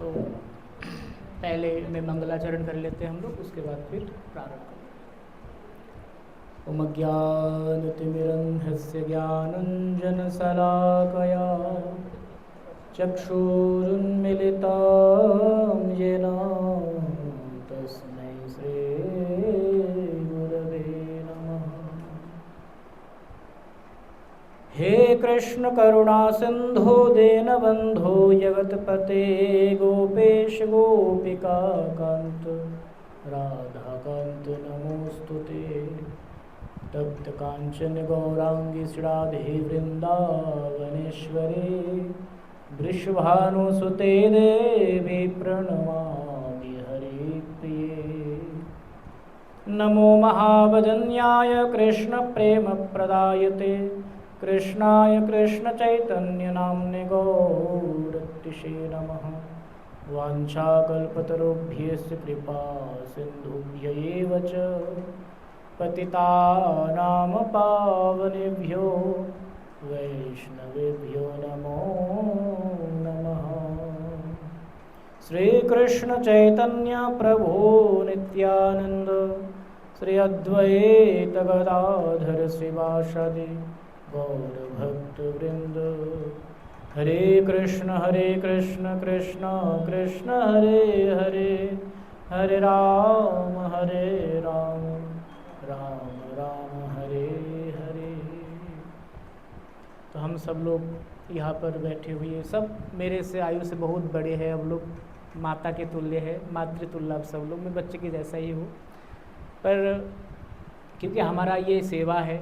तो पहले में मंगलाचरण कर लेते हैं हम लोग, उसके बाद फिर प्रारंभ करें। ओम अज्ञानतिमिरन्धस्य ज्ञानञ्जनशलाकया चक्षुरुन्मिलितं येन तस्मै श्रीगुरवे नमः। हे कृष्ण करुणा सिंधु दीनबंधो जगतपते गोपेश गोपिका कांत राधाकांत नमोस्तुते। तप्त कांचन गौरांगी राधे वृंदावनेश्वरी वृषभानुसुते देवी प्रणमामि हरिप्रिये। नमो महावदन्याय कृष्ण प्रेम प्रदायते कृष्णाय कृष्ण चैतन्य नाम्ने गौरतिषे नमः। वाञ्छाकल्पतरुभ्यश्च कृपा सिन्धुभ्यैव च पतितानां पावनेभ्यो वैष्णवेभ्यो नमो नमः। श्रीकृष्ण चैतन्य प्रभु नित्यानंद श्री अद्वैत गदाधर श्रीवासदि गौरभक्तवृंद। हरे कृष्ण कृष्ण कृष्ण हरे हरे, हरे राम राम राम हरे हरे। तो हम सब लोग यहाँ पर बैठे हुए सब मेरे से आयु से बहुत बड़े हैं, अब लोग माता के तुल्य है, मातृतुल्य आप सब लोग, मैं बच्चे के जैसा ही हूँ। पर क्योंकि हमारा ये सेवा है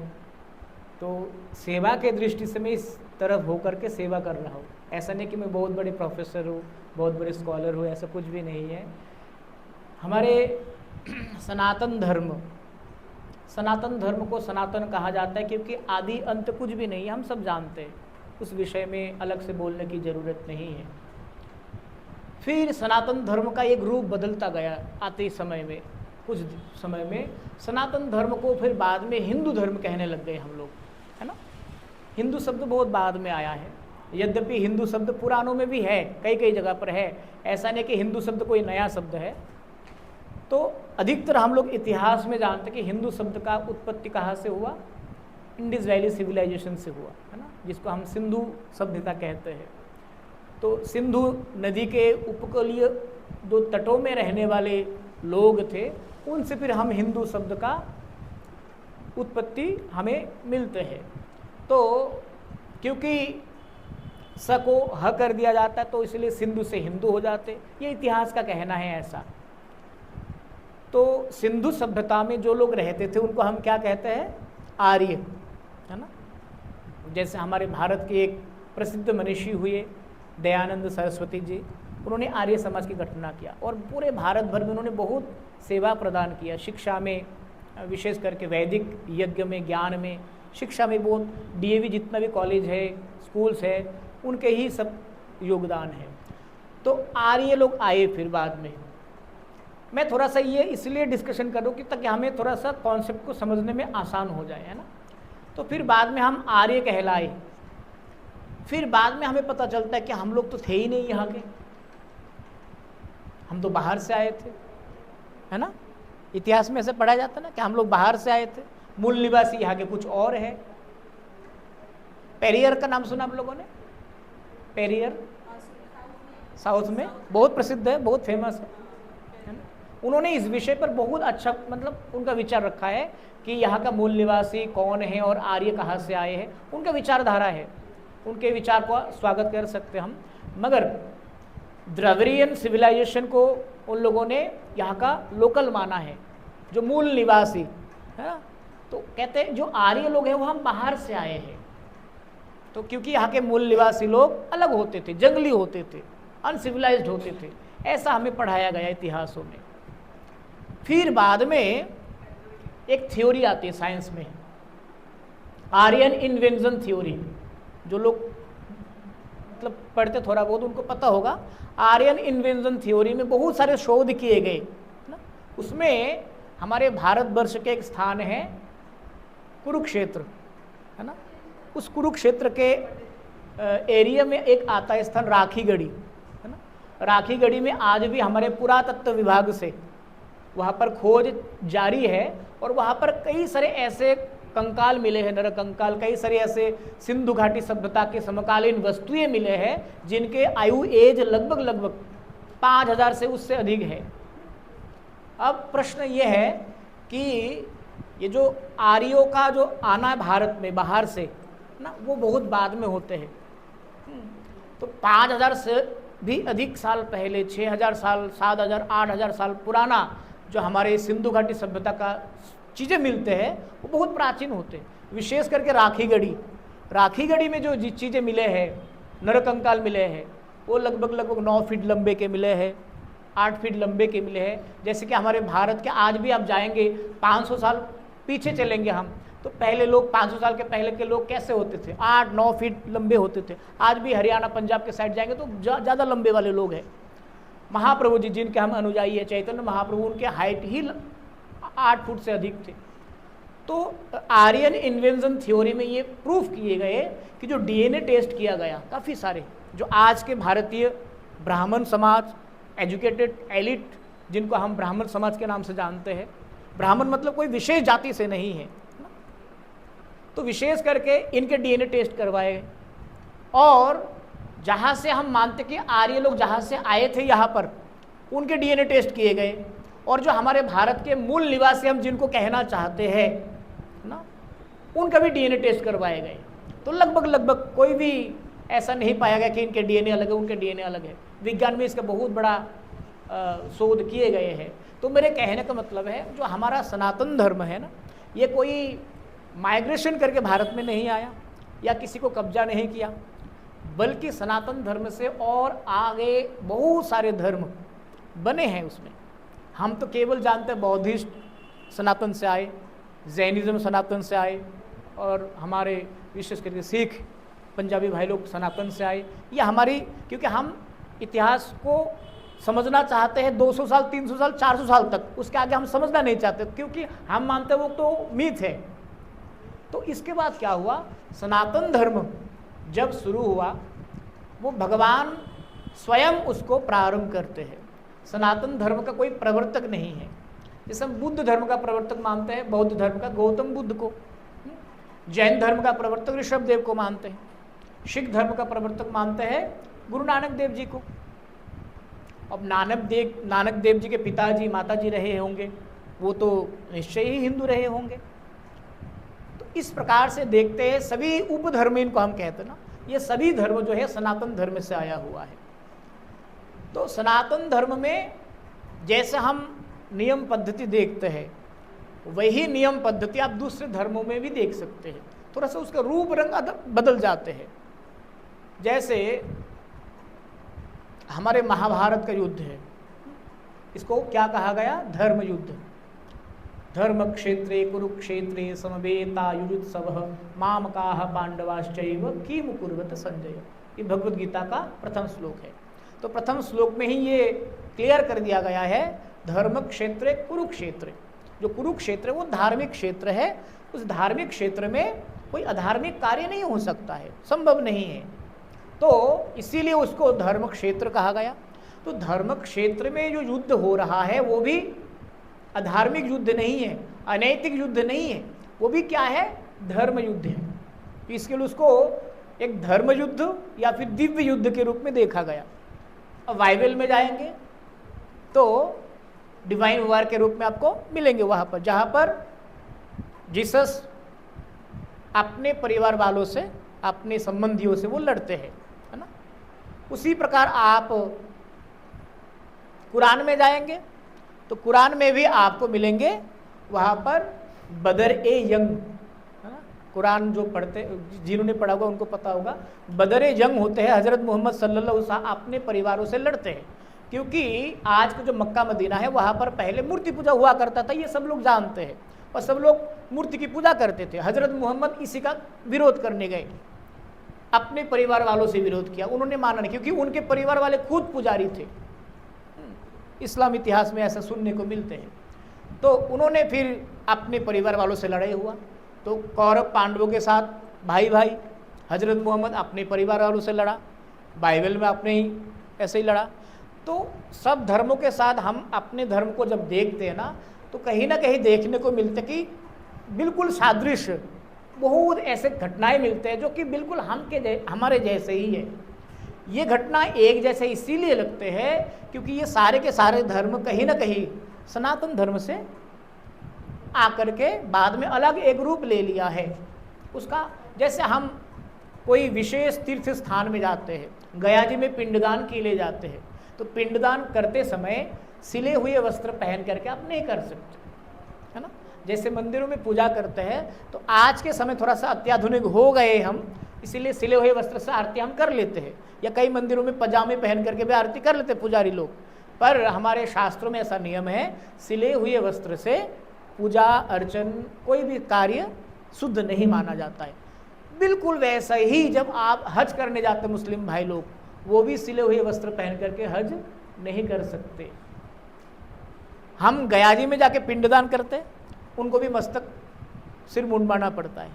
तो सेवा के दृष्टि से मैं इस तरफ होकर के सेवा कर रहा हूँ। ऐसा नहीं कि मैं बहुत बड़े प्रोफेसर हूँ, बहुत बड़े स्कॉलर हूँ, ऐसा कुछ भी नहीं है। हमारे सनातन धर्म को सनातन कहा जाता है क्योंकि आदि अंत कुछ भी नहीं है, हम सब जानते हैं, उस विषय में अलग से बोलने की ज़रूरत नहीं है। फिर सनातन धर्म का एक रूप बदलता गया आते समय में, कुछ समय में सनातन धर्म को फिर बाद में हिंदू धर्म कहने लग गए हम लोग, है ना। हिंदू शब्द बहुत बाद में आया है, यद्यपि हिंदू शब्द पुराणों में भी है, कई कई जगह पर है, ऐसा नहीं कि हिंदू शब्द कोई नया शब्द है। तो अधिकतर हम लोग इतिहास में जानते कि हिंदू शब्द का उत्पत्ति कहाँ से हुआ, इंडस वैली सिविलाइजेशन से हुआ, है ना, जिसको हम सिंधु सभ्यता कहते हैं। तो सिंधु नदी के उपकूलीय दो तटों में रहने वाले लोग थे, उनसे फिर हम हिंदू शब्द का उत्पत्ति हमें मिलते हैं। तो क्योंकि स को ह कर दिया जाता है तो इसलिए सिंधु से हिंदू हो जाते, ये इतिहास का कहना है ऐसा। तो सिंधु सभ्यता में जो लोग रहते थे उनको हम क्या कहते हैं, आर्य, है ना। जैसे हमारे भारत के एक प्रसिद्ध मनीषी हुए दयानंद सरस्वती जी, उन्होंने आर्य समाज की गठन किया और पूरे भारत भर में उन्होंने बहुत सेवा प्रदान किया, शिक्षा में विशेष करके वैदिक यज्ञ में, ज्ञान में, शिक्षा में बहुत, डीएवी जितना भी कॉलेज है, स्कूल्स है, उनके ही सब योगदान है। तो आर्य लोग आए फिर बाद में। मैं थोड़ा सा ये इसलिए डिस्कशन करूँ कि ताकि हमें थोड़ा सा कॉन्सेप्ट को समझने में आसान हो जाए, है ना। तो फिर बाद में हम आर्य कहलाए। फिर बाद में हमें पता चलता है कि हम लोग तो थे ही नहीं यहाँ के, हम तो बाहर से आए थे, है ना। इतिहास में ऐसे पढ़ा जाता है ना कि हम लोग बाहर से आए थे, मूल निवासी यहाँ के कुछ और है। पेरियर का नाम सुना आप लोगों ने? पेरियर साउथ में बहुत प्रसिद्ध है, बहुत फेमस है ना? उन्होंने इस विषय पर बहुत अच्छा मतलब उनका विचार रखा है कि यहाँ का मूल निवासी कौन है और आर्य कहाँ से आए हैं, उनका विचारधारा है, उनके विचार को स्वागत कर सकते हम। मगर द्रविडियन सिविलाइजेशन को उन लोगों ने यहाँ का लोकल माना है, जो मूल निवासी है ना। तो कहते हैं जो आर्य लोग हैं वो हम बाहर से आए हैं। तो क्योंकि यहाँ के मूल निवासी लोग अलग होते थे, जंगली होते थे, अनसिविलाइज्ड होते थे, ऐसा हमें पढ़ाया गया इतिहासों में। फिर बाद में एक थ्योरी आती है साइंस में, आर्यन इन्वेंशन थ्योरी। जो लोग मतलब पढ़ते थोड़ा बहुत उनको पता होगा, आर्यन इन्वेंशन थ्योरी में बहुत सारे शोध किए गए ना। उसमें हमारे भारतवर्ष के एक स्थान है कुरुक्षेत्र, है ना। उस कुरुक्षेत्र के एरिया में एक आता है स्थान राखीगढ़ी, है ना। राखीगढ़ी में आज भी हमारे पुरातत्व विभाग से वहाँ पर खोज जारी है और वहाँ पर कई सारे ऐसे कंकाल मिले हैं, नर कंकाल, कई सारे ऐसे सिंधु घाटी सभ्यता के समकालीन वस्तुएं मिले हैं जिनके आयु एज लगभग 5000 से उससे अधिक है। अब प्रश्न ये है कि ये जो आर्यों का जो आना है भारत में बाहर से ना, वो बहुत बाद में होते हैं। तो 5000 से भी अधिक साल पहले, 6000 साल, 7000, 8000 साल पुराना जो हमारे सिंधु घाटी सभ्यता का चीज़ें मिलते हैं वो बहुत प्राचीन होते हैं। विशेष करके राखीगढ़ी में जो चीज़ें मिले हैं, नरकंकाल मिले हैं, वो लगभग 9 फीट लंबे के मिले हैं, 8 फीट लंबे के मिले हैं। जैसे कि हमारे भारत के आज भी आप जाएंगे 500 साल पीछे चलेंगे हम, तो पहले लोग 500 साल के पहले के लोग कैसे होते थे? 8-9 फीट लंबे होते थे। आज भी हरियाणा पंजाब के साइड जाएंगे तो ज़्यादा लंबे वाले लोग हैं। महाप्रभु जी जिनके हम अनुयायी है, चैतन्य महाप्रभु, उनके हाइट ही 8 फुट से अधिक थे। तो आर्यन इन्वेंशन थ्योरी में ये प्रूफ किए गए कि जो डीएनए टेस्ट किया गया, काफ़ी सारे जो आज के भारतीय ब्राह्मण समाज, एजुकेटेड एलिट, जिनको हम ब्राह्मण समाज के नाम से जानते हैं, ब्राह्मण मतलब कोई विशेष जाति से नहीं है, तो विशेष करके इनके डीएनए टेस्ट करवाए और जहाँ से हम मानते कि आर्य लोग जहाँ से आए थे यहाँ पर, उनके डीएनए टेस्ट किए गए और जो हमारे भारत के मूल निवासी हम जिनको कहना चाहते हैं ना, उनका भी डीएनए टेस्ट करवाए गए। तो लगभग कोई भी ऐसा नहीं पाया गया कि इनके डीएनए अलग है, उनके डीएनए अलग है। विज्ञान में इसका बहुत बड़ा शोध किए गए हैं। तो मेरे कहने का मतलब है जो हमारा सनातन धर्म है ना, ये कोई माइग्रेशन करके भारत में नहीं आया या किसी को कब्जा नहीं किया, बल्कि सनातन धर्म से और आगे बहुत सारे धर्म बने हैं उसमें। हम तो केवल जानते हैं बौद्धिस्ट सनातन से आए, जैनिज्म सनातन से आए, और हमारे विशेष करके सिख पंजाबी भाई लोग सनातन से आए। ये हमारी, क्योंकि हम इतिहास को समझना चाहते हैं 200 साल, 300 साल, 400 साल तक, उसके आगे हम समझना नहीं चाहते क्योंकि हम मानते हैं वो तो मीथ है। तो इसके बाद क्या हुआ, सनातन धर्म जब शुरू हुआ, वो भगवान स्वयं उसको प्रारंभ करते हैं। सनातन धर्म का कोई प्रवर्तक नहीं है। जैसे हम बुद्ध धर्म का प्रवर्तक मानते हैं बौद्ध धर्म का गौतम बुद्ध को, जैन धर्म का प्रवर्तक ऋषभ देव को मानते हैं, सिख धर्म का प्रवर्तक मानते हैं गुरु नानक देव जी को। अब नानक देव जी के पिताजी माताजी रहे होंगे, वो तो निश्चय ही हिंदू रहे होंगे। तो इस प्रकार से देखते हैं सभी उपधर्म, इनको हम कहते हैं ना, ये सभी धर्म जो है सनातन धर्म से आया हुआ है। तो सनातन धर्म में जैसे हम नियम पद्धति देखते हैं, वही नियम पद्धति आप दूसरे धर्मों में भी देख सकते हैं। थोड़ा सा उसका रूप रंग बदल जाते हैं। जैसे हमारे महाभारत का युद्ध है, इसको क्या कहा गया? धर्म युद्ध। धर्म क्षेत्रे कुरुक्षेत्रे समवेता युयुत्सवः मामकाः पांडवाश्चैव किमु कुर्वत संजय। ये भगवद गीता का प्रथम श्लोक है। तो प्रथम श्लोक में ही ये क्लियर कर दिया गया है, धर्म क्षेत्र कुरुक्षेत्र। जो कुरुक्षेत्र वो धार्मिक क्षेत्र है, उस धार्मिक क्षेत्र में कोई अधार्मिक कार्य नहीं हो सकता है, संभव नहीं है। तो इसीलिए उसको धर्म क्षेत्र कहा गया। तो धर्म क्षेत्र में जो युद्ध हो रहा है वो भी अधार्मिक युद्ध नहीं है, अनैतिक युद्ध नहीं है, वो भी क्या है? धर्म युद्ध है। इसके लिए उसको एक धर्म युद्ध या फिर दिव्य युद्ध के रूप में देखा गया। अब बाइबल में जाएंगे तो डिवाइन वॉर के रूप में आपको मिलेंगे वहाँ पर, जहाँ पर जीसस अपने परिवार वालों से, अपने संबंधियों से वो लड़ते हैं, है ना। उसी प्रकार आप कुरान में जाएंगे तो कुरान में भी आपको मिलेंगे वहाँ पर बदर ए यंग, है ना। कुरान जो पढ़ते, जिन्होंने पढ़ा होगा उनको पता होगा, बदर ए जंग होते हैं। हज़रत मोहम्मद सल्लल्लाहु अलैहि वसल्लम अपने परिवारों से लड़ते हैं, क्योंकि आज का जो मक्का मदीना है वहाँ पर पहले मूर्ति पूजा हुआ करता था, ये सब लोग जानते हैं, और सब लोग मूर्ति की पूजा करते थे। हज़रत मोहम्मद इसी का विरोध करने गए, अपने परिवार वालों से विरोध किया, उन्होंने माना नहीं, क्योंकि उनके परिवार वाले खुद पुजारी थे। इस्लाम इतिहास में ऐसा सुनने को मिलते हैं। तो उन्होंने फिर अपने परिवार वालों से लड़ाई हुआ, तो कौरव पांडवों के साथ भाई भाई, हज़रत मोहम्मद अपने परिवार वालों से लड़ा, बाइबल में अपने ही ऐसे ही लड़ा। तो सब धर्मों के साथ हम अपने धर्म को जब देखते हैं ना, तो कहीं ना कहीं देखने को मिलते कि बिल्कुल सादृश्य बहुत ऐसे घटनाएं मिलते हैं जो कि बिल्कुल हमारे जैसे ही है। ये घटना एक जैसे इसीलिए लगते हैं क्योंकि ये सारे के सारे धर्म कहीं ना कहीं सनातन धर्म से आकर के बाद में अलग एक रूप ले लिया है उसका। जैसे हम कोई विशेष तीर्थ स्थान में जाते हैं, गया जी में पिंडदान के लिए जाते हैं, तो पिंडदान करते समय सिले हुए वस्त्र पहन करके आप नहीं कर सकते, है ना। जैसे मंदिरों में पूजा करते हैं तो आज के समय थोड़ा सा अत्याधुनिक हो गए हम, इसीलिए सिले हुए वस्त्र से आरती हम कर लेते हैं, या कई मंदिरों में पजामे पहन करके भी आरती कर लेते हैं पुजारी लोग। पर हमारे शास्त्रों में ऐसा नियम है, सिले हुए वस्त्र से पूजा अर्चन कोई भी कार्य शुद्ध नहीं माना जाता है। बिल्कुल वैसा ही जब आप हज करने जाते हैं मुस्लिम भाई लोग, वो भी सिले हुए वस्त्र पहन करके हज नहीं कर सकते। हम गया जी में जाके पिंडदान करते, उनको भी मस्तक सिर मुंडवाना पड़ता है।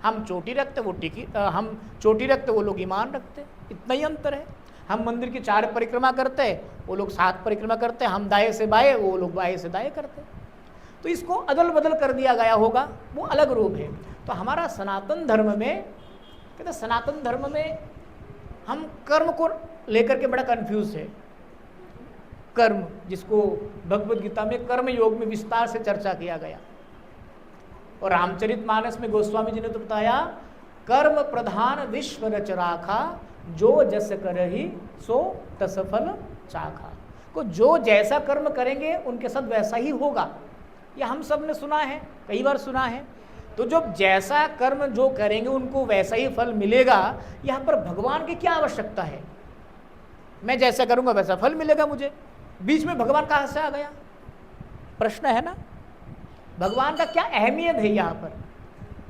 हम चोटी रखते, वो हम चोटी रखते, वो लोग ईमान रखते, इतना ही अंतर है। हम मंदिर की 4 परिक्रमा करते, वो लोग 7 परिक्रमा करते, हम दाएं से बाएं, वो लोग बाएं से दाएं करते। तो इसको अदल बदल कर दिया गया होगा, वो अलग रूप है। तो हमारा सनातन धर्म में, कहते सनातन धर्म में हम कर्म को लेकर के बड़ा कंफ्यूज है। कर्म, जिसको भगवद गीता में कर्म योग में विस्तार से चर्चा किया गया, और रामचरितमानस में गोस्वामी जी ने तो बताया, कर्म प्रधान विश्व रच राखा, जो जस करहि सो तस फल चाखा। को जो जैसा कर्म करेंगे उनके साथ वैसा ही होगा, ये हम सब ने सुना है, कई बार सुना है। तो जो जैसा कर्म जो करेंगे उनको वैसा ही फल मिलेगा। यहाँ पर भगवान की क्या आवश्यकता है? मैं जैसा करूँगा वैसा फल मिलेगा मुझे, बीच में भगवान कहाँ से आ गया? प्रश्न है ना। भगवान का क्या अहमियत है यहाँ पर?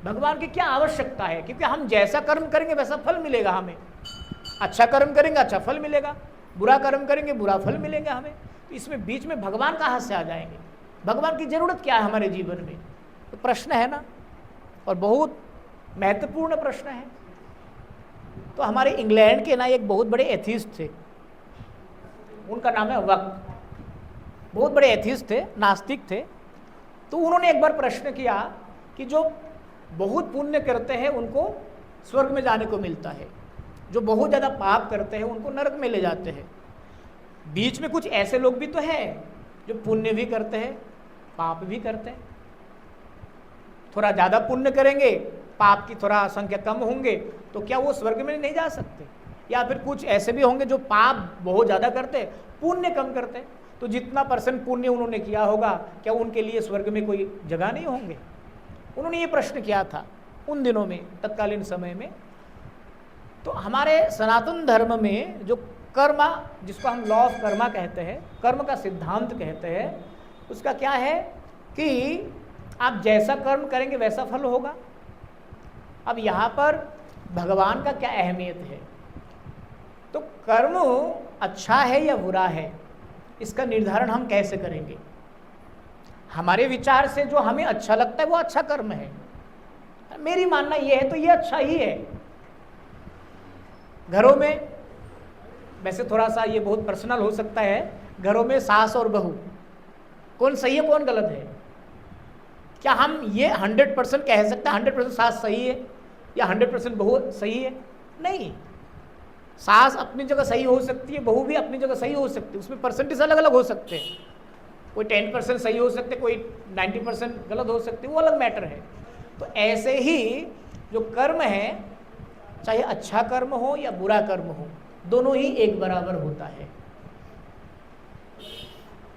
भगवान की क्या आवश्यकता है? क्योंकि हम जैसा कर्म करेंगे वैसा फल मिलेगा हमें। अच्छा कर्म करेंगे अच्छा फल मिलेगा, बुरा कर्म करेंगे बुरा फल मिलेगा हमें। तो इसमें बीच में भगवान कहाँ से आ जाएंगे? भगवान की जरूरत क्या है हमारे जीवन में? तो प्रश्न है ना, और बहुत महत्वपूर्ण प्रश्न है। तो हमारे इंग्लैंड के ना एक बहुत बड़े एथिस्ट थे, उनका नाम है वक्त। बहुत बड़े एथिस्ट थे, नास्तिक थे। तो उन्होंने एक बार प्रश्न किया कि जो बहुत पुण्य करते हैं उनको स्वर्ग में जाने को मिलता है, जो बहुत ज़्यादा पाप करते हैं उनको नरक में ले जाते हैं। बीच में कुछ ऐसे लोग भी तो हैं जो पुण्य भी करते हैं पाप भी करते हैं। थोड़ा ज़्यादा पुण्य करेंगे, पाप की थोड़ा संख्या कम होंगे, तो क्या वो स्वर्ग में नहीं जा सकते? या फिर कुछ ऐसे भी होंगे जो पाप बहुत ज़्यादा करते पुण्य कम करते, तो जितना % पुण्य उन्होंने किया होगा क्या उनके लिए स्वर्ग में कोई जगह नहीं होंगे? उन्होंने ये प्रश्न किया था उन दिनों में, तत्कालीन समय में। तो हमारे सनातन धर्म में जो कर्मा, जिसको हम लॉ ऑफ कर्मा कहते हैं, कर्म का सिद्धांत कहते हैं, उसका क्या है कि आप जैसा कर्म करेंगे वैसा फल होगा। अब यहाँ पर भगवान का क्या अहमियत है? तो कर्म अच्छा है या बुरा है, इसका निर्धारण हम कैसे करेंगे? हमारे विचार से जो हमें अच्छा लगता है वो अच्छा कर्म है। मेरी मानना ये है तो ये अच्छा ही है। घरों में, वैसे थोड़ा सा ये बहुत पर्सनल हो सकता है, घरों में सास और बहू कौन सही है कौन गलत है? क्या हम ये 100% कह सकते हैं 100% सास सही है या 100% बहू सही है? नहीं, सास अपनी जगह सही हो सकती है, बहू भी अपनी जगह सही हो सकती है, उसमें परसेंटेज अलग अलग हो सकते हैं। कोई 10% सही हो सकते, कोई 90% गलत हो सकते, वो अलग मैटर है। तो ऐसे ही जो कर्म है, चाहे अच्छा कर्म हो या बुरा कर्म हो, दोनों ही एक बराबर होता है।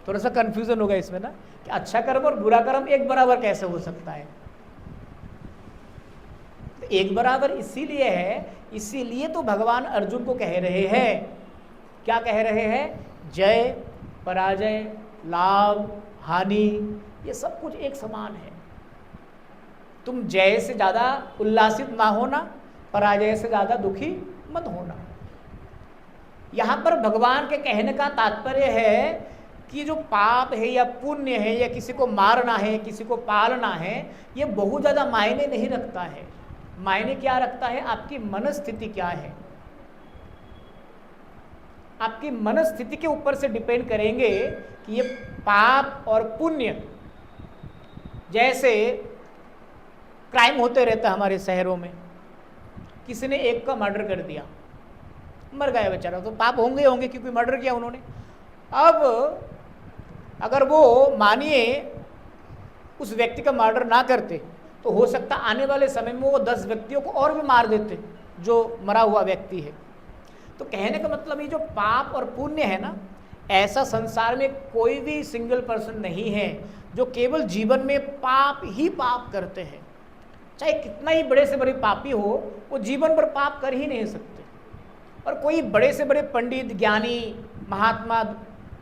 थोड़ा सा कंफ्यूजन होगा इसमें ना, कि अच्छा कर्म और बुरा कर्म एक बराबर कैसे हो सकता है? तो एक बराबर इसीलिए है, इसीलिए तो भगवान अर्जुन को कह रहे हैं, क्या कह रहे हैं? जय पराजय लाभ हानि ये सब कुछ एक समान है। तुम जय से ज़्यादा उल्लासित ना होना, पराजय से ज़्यादा दुखी मत होना। यहाँ पर भगवान के कहने का तात्पर्य है कि जो पाप है या पुण्य है या किसी को मारना है, किसी को पालना है, ये बहुत ज़्यादा मायने नहीं रखता है। मायने क्या रखता है? आपकी मनस्थिति क्या है। आपकी मनस्थिति के ऊपर से डिपेंड करेंगे कि ये पाप और पुण्य, जैसे क्राइम होते रहता है हमारे शहरों में, किसी ने एक का मर्डर कर दिया, मर गया बेचारा, तो पाप होंगे होंगे क्योंकि मर्डर किया उन्होंने। अब अगर वो मानिए उस व्यक्ति का मर्डर ना करते तो हो सकता आने वाले समय में वो 10 व्यक्तियों को और भी मार देते जो मरा हुआ व्यक्ति है। तो कहने का मतलब ये जो पाप और पुण्य है ना, ऐसा संसार में कोई भी सिंगल पर्सन नहीं है जो केवल जीवन में पाप ही पाप करते हैं। चाहे कितना ही बड़े से बड़े पापी हो, वो जीवन भर पाप कर ही नहीं सकते। और कोई बड़े से बड़े पंडित, ज्ञानी, महात्मा,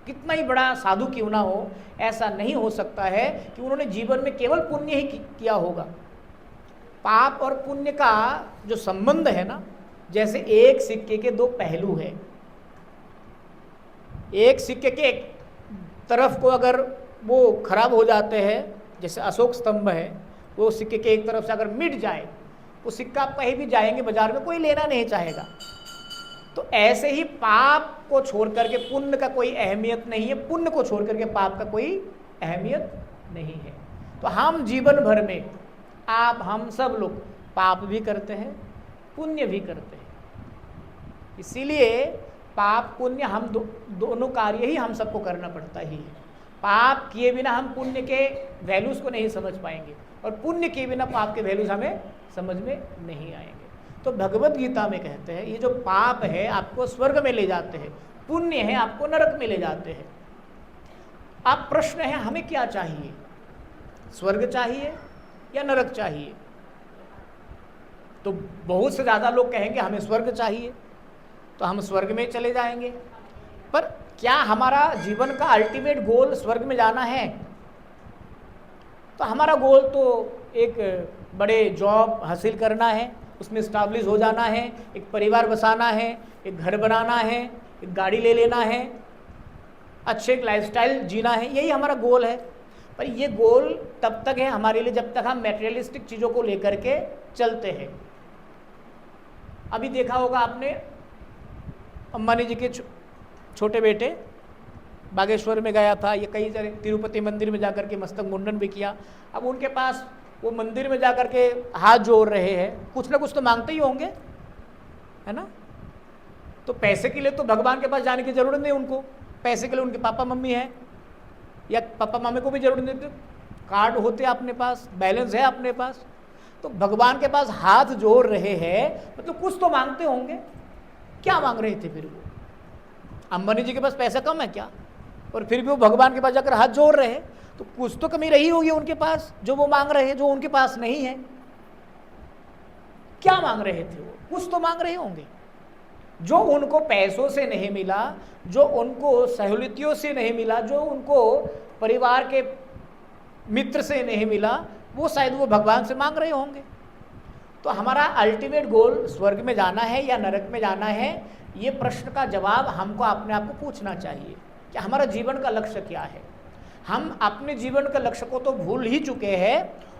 कितना ही बड़ा साधु क्यों ना हो, ऐसा नहीं हो सकता है कि उन्होंने जीवन में केवल पुण्य ही किया होगा। पाप और पुण्य का जो संबंध है ना, जैसे एक सिक्के के 2 पहलू है। एक सिक्के के एक तरफ को अगर वो खराब हो जाते हैं, जैसे अशोक स्तंभ है, वो सिक्के के एक तरफ से अगर मिट जाए, वो सिक्का आप कहीं भी जाएंगे बाजार में कोई लेना नहीं चाहेगा। तो ऐसे ही पाप को छोड़ करके पुण्य का कोई अहमियत नहीं है, पुण्य को छोड़ करके पाप का कोई अहमियत नहीं है। तो हम जीवन भर में, आप हम सब लोग पाप भी करते हैं, पुण्य भी करते हैं। इसीलिए पाप पुण्य हम दोनों कार्य ही हम सबको करना पड़ता ही है। पाप किए बिना हम पुण्य के वैल्यूज को नहीं समझ पाएंगे, और पुण्य किए बिना पाप के वैल्यूज हमें समझ में नहीं आएंगे। तो भगवत गीता में कहते हैं, ये जो पाप है आपको स्वर्ग में ले जाते हैं, पुण्य है आपको नरक में ले जाते हैं। अब प्रश्न है हमें क्या चाहिए, स्वर्ग चाहिए या नरक चाहिए? तो बहुत से ज़्यादा लोग कहेंगे हमें स्वर्ग चाहिए, तो हम स्वर्ग में चले जाएंगे। पर क्या हमारा जीवन का अल्टीमेट गोल स्वर्ग में जाना है? तो हमारा गोल तो एक बड़े जॉब हासिल करना है, उसमें स्टैब्लिश हो जाना है, एक परिवार बसाना है, एक घर बनाना है, एक गाड़ी ले लेना है, अच्छे एक लाइफस्टाइल जीना है, यही हमारा गोल है। पर ये गोल तब तक है हमारे लिए जब तक हम मटेरियलिस्टिक चीज़ों को लेकर के चलते हैं। अभी देखा होगा आपने, अंबानी जी के छोटे बेटे बागेश्वर में गया था, ये कई जगह तिरुपति मंदिर में जाकर के मस्तक मुंडन भी किया। अब उनके पास वो मंदिर में जाकर के हाथ जोड़ रहे हैं, कुछ ना कुछ तो मांगते ही होंगे, है ना? तो पैसे के लिए तो भगवान के पास जाने की जरूरत नहीं उनको, पैसे के लिए उनके पापा मम्मी हैं या पापा मम्मी को भी जरूरत नहीं थी, कार्ड होते अपने पास, बैलेंस है अपने पास। तो भगवान के पास हाथ जोड़ रहे हैं मतलब कुछ तो मांगते होंगे। क्या मांग रहे थे फिर वो? अंबानी जी के पास पैसा कम है क्या? और फिर भी वो भगवान के पास जाकर हाथ जोड़ रहे हैं, तो कुछ तो कमी रही होगी उनके पास जो वो मांग रहे हैं, जो उनके पास नहीं है। क्या मांग रहे थे वो? कुछ तो मांग रहे होंगे जो उनको पैसों से नहीं मिला, जो उनको सहूलियतों से नहीं मिला, जो उनको परिवार के मित्र से नहीं मिला, वो शायद वो भगवान से मांग रहे होंगे। तो हमारा अल्टीमेट गोल स्वर्ग में जाना है या नरक में जाना है, ये प्रश्न का जवाब हमको अपने आप को पूछना चाहिए कि हमारा जीवन का लक्ष्य क्या है। हम अपने जीवन के लक्ष्य को तो भूल ही चुके हैं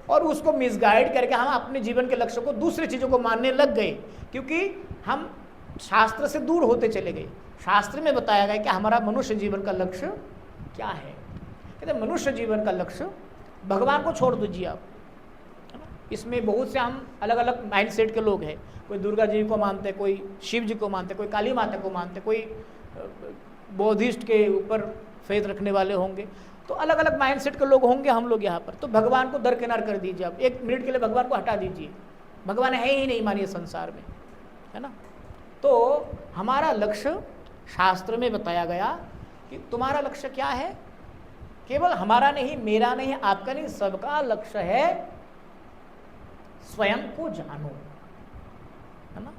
और उसको मिसगाइड करके हम अपने जीवन के लक्ष्य को दूसरी चीज़ों को मानने लग गए, क्योंकि हम शास्त्र से दूर होते चले गए। शास्त्र में बताया गया कि हमारा मनुष्य जीवन का लक्ष्य क्या है। कहते मनुष्य जीवन का लक्ष्य, भगवान को छोड़ दीजिए आप, है ना? इसमें बहुत से हम अलग अलग माइंडसेट के लोग हैं। कोई दुर्गा जी को मानते, कोई शिव जी को मानते, कोई काली माता को मानते, कोई बौद्धिस्ट के ऊपर फेथ रखने वाले होंगे। तो अलग अलग माइंडसेट के लोग होंगे हम लोग यहाँ पर। तो भगवान को दरकिनार कर दीजिए आप, एक मिनट के लिए भगवान को हटा दीजिए, भगवान है ही नहीं मानिए संसार में, है ना? तो हमारा लक्ष्य शास्त्र में बताया गया कि तुम्हारा लक्ष्य क्या है। केवल हमारा नहीं, मेरा नहीं, आपका नहीं, सबका लक्ष्य है स्वयं को जानो, है ना?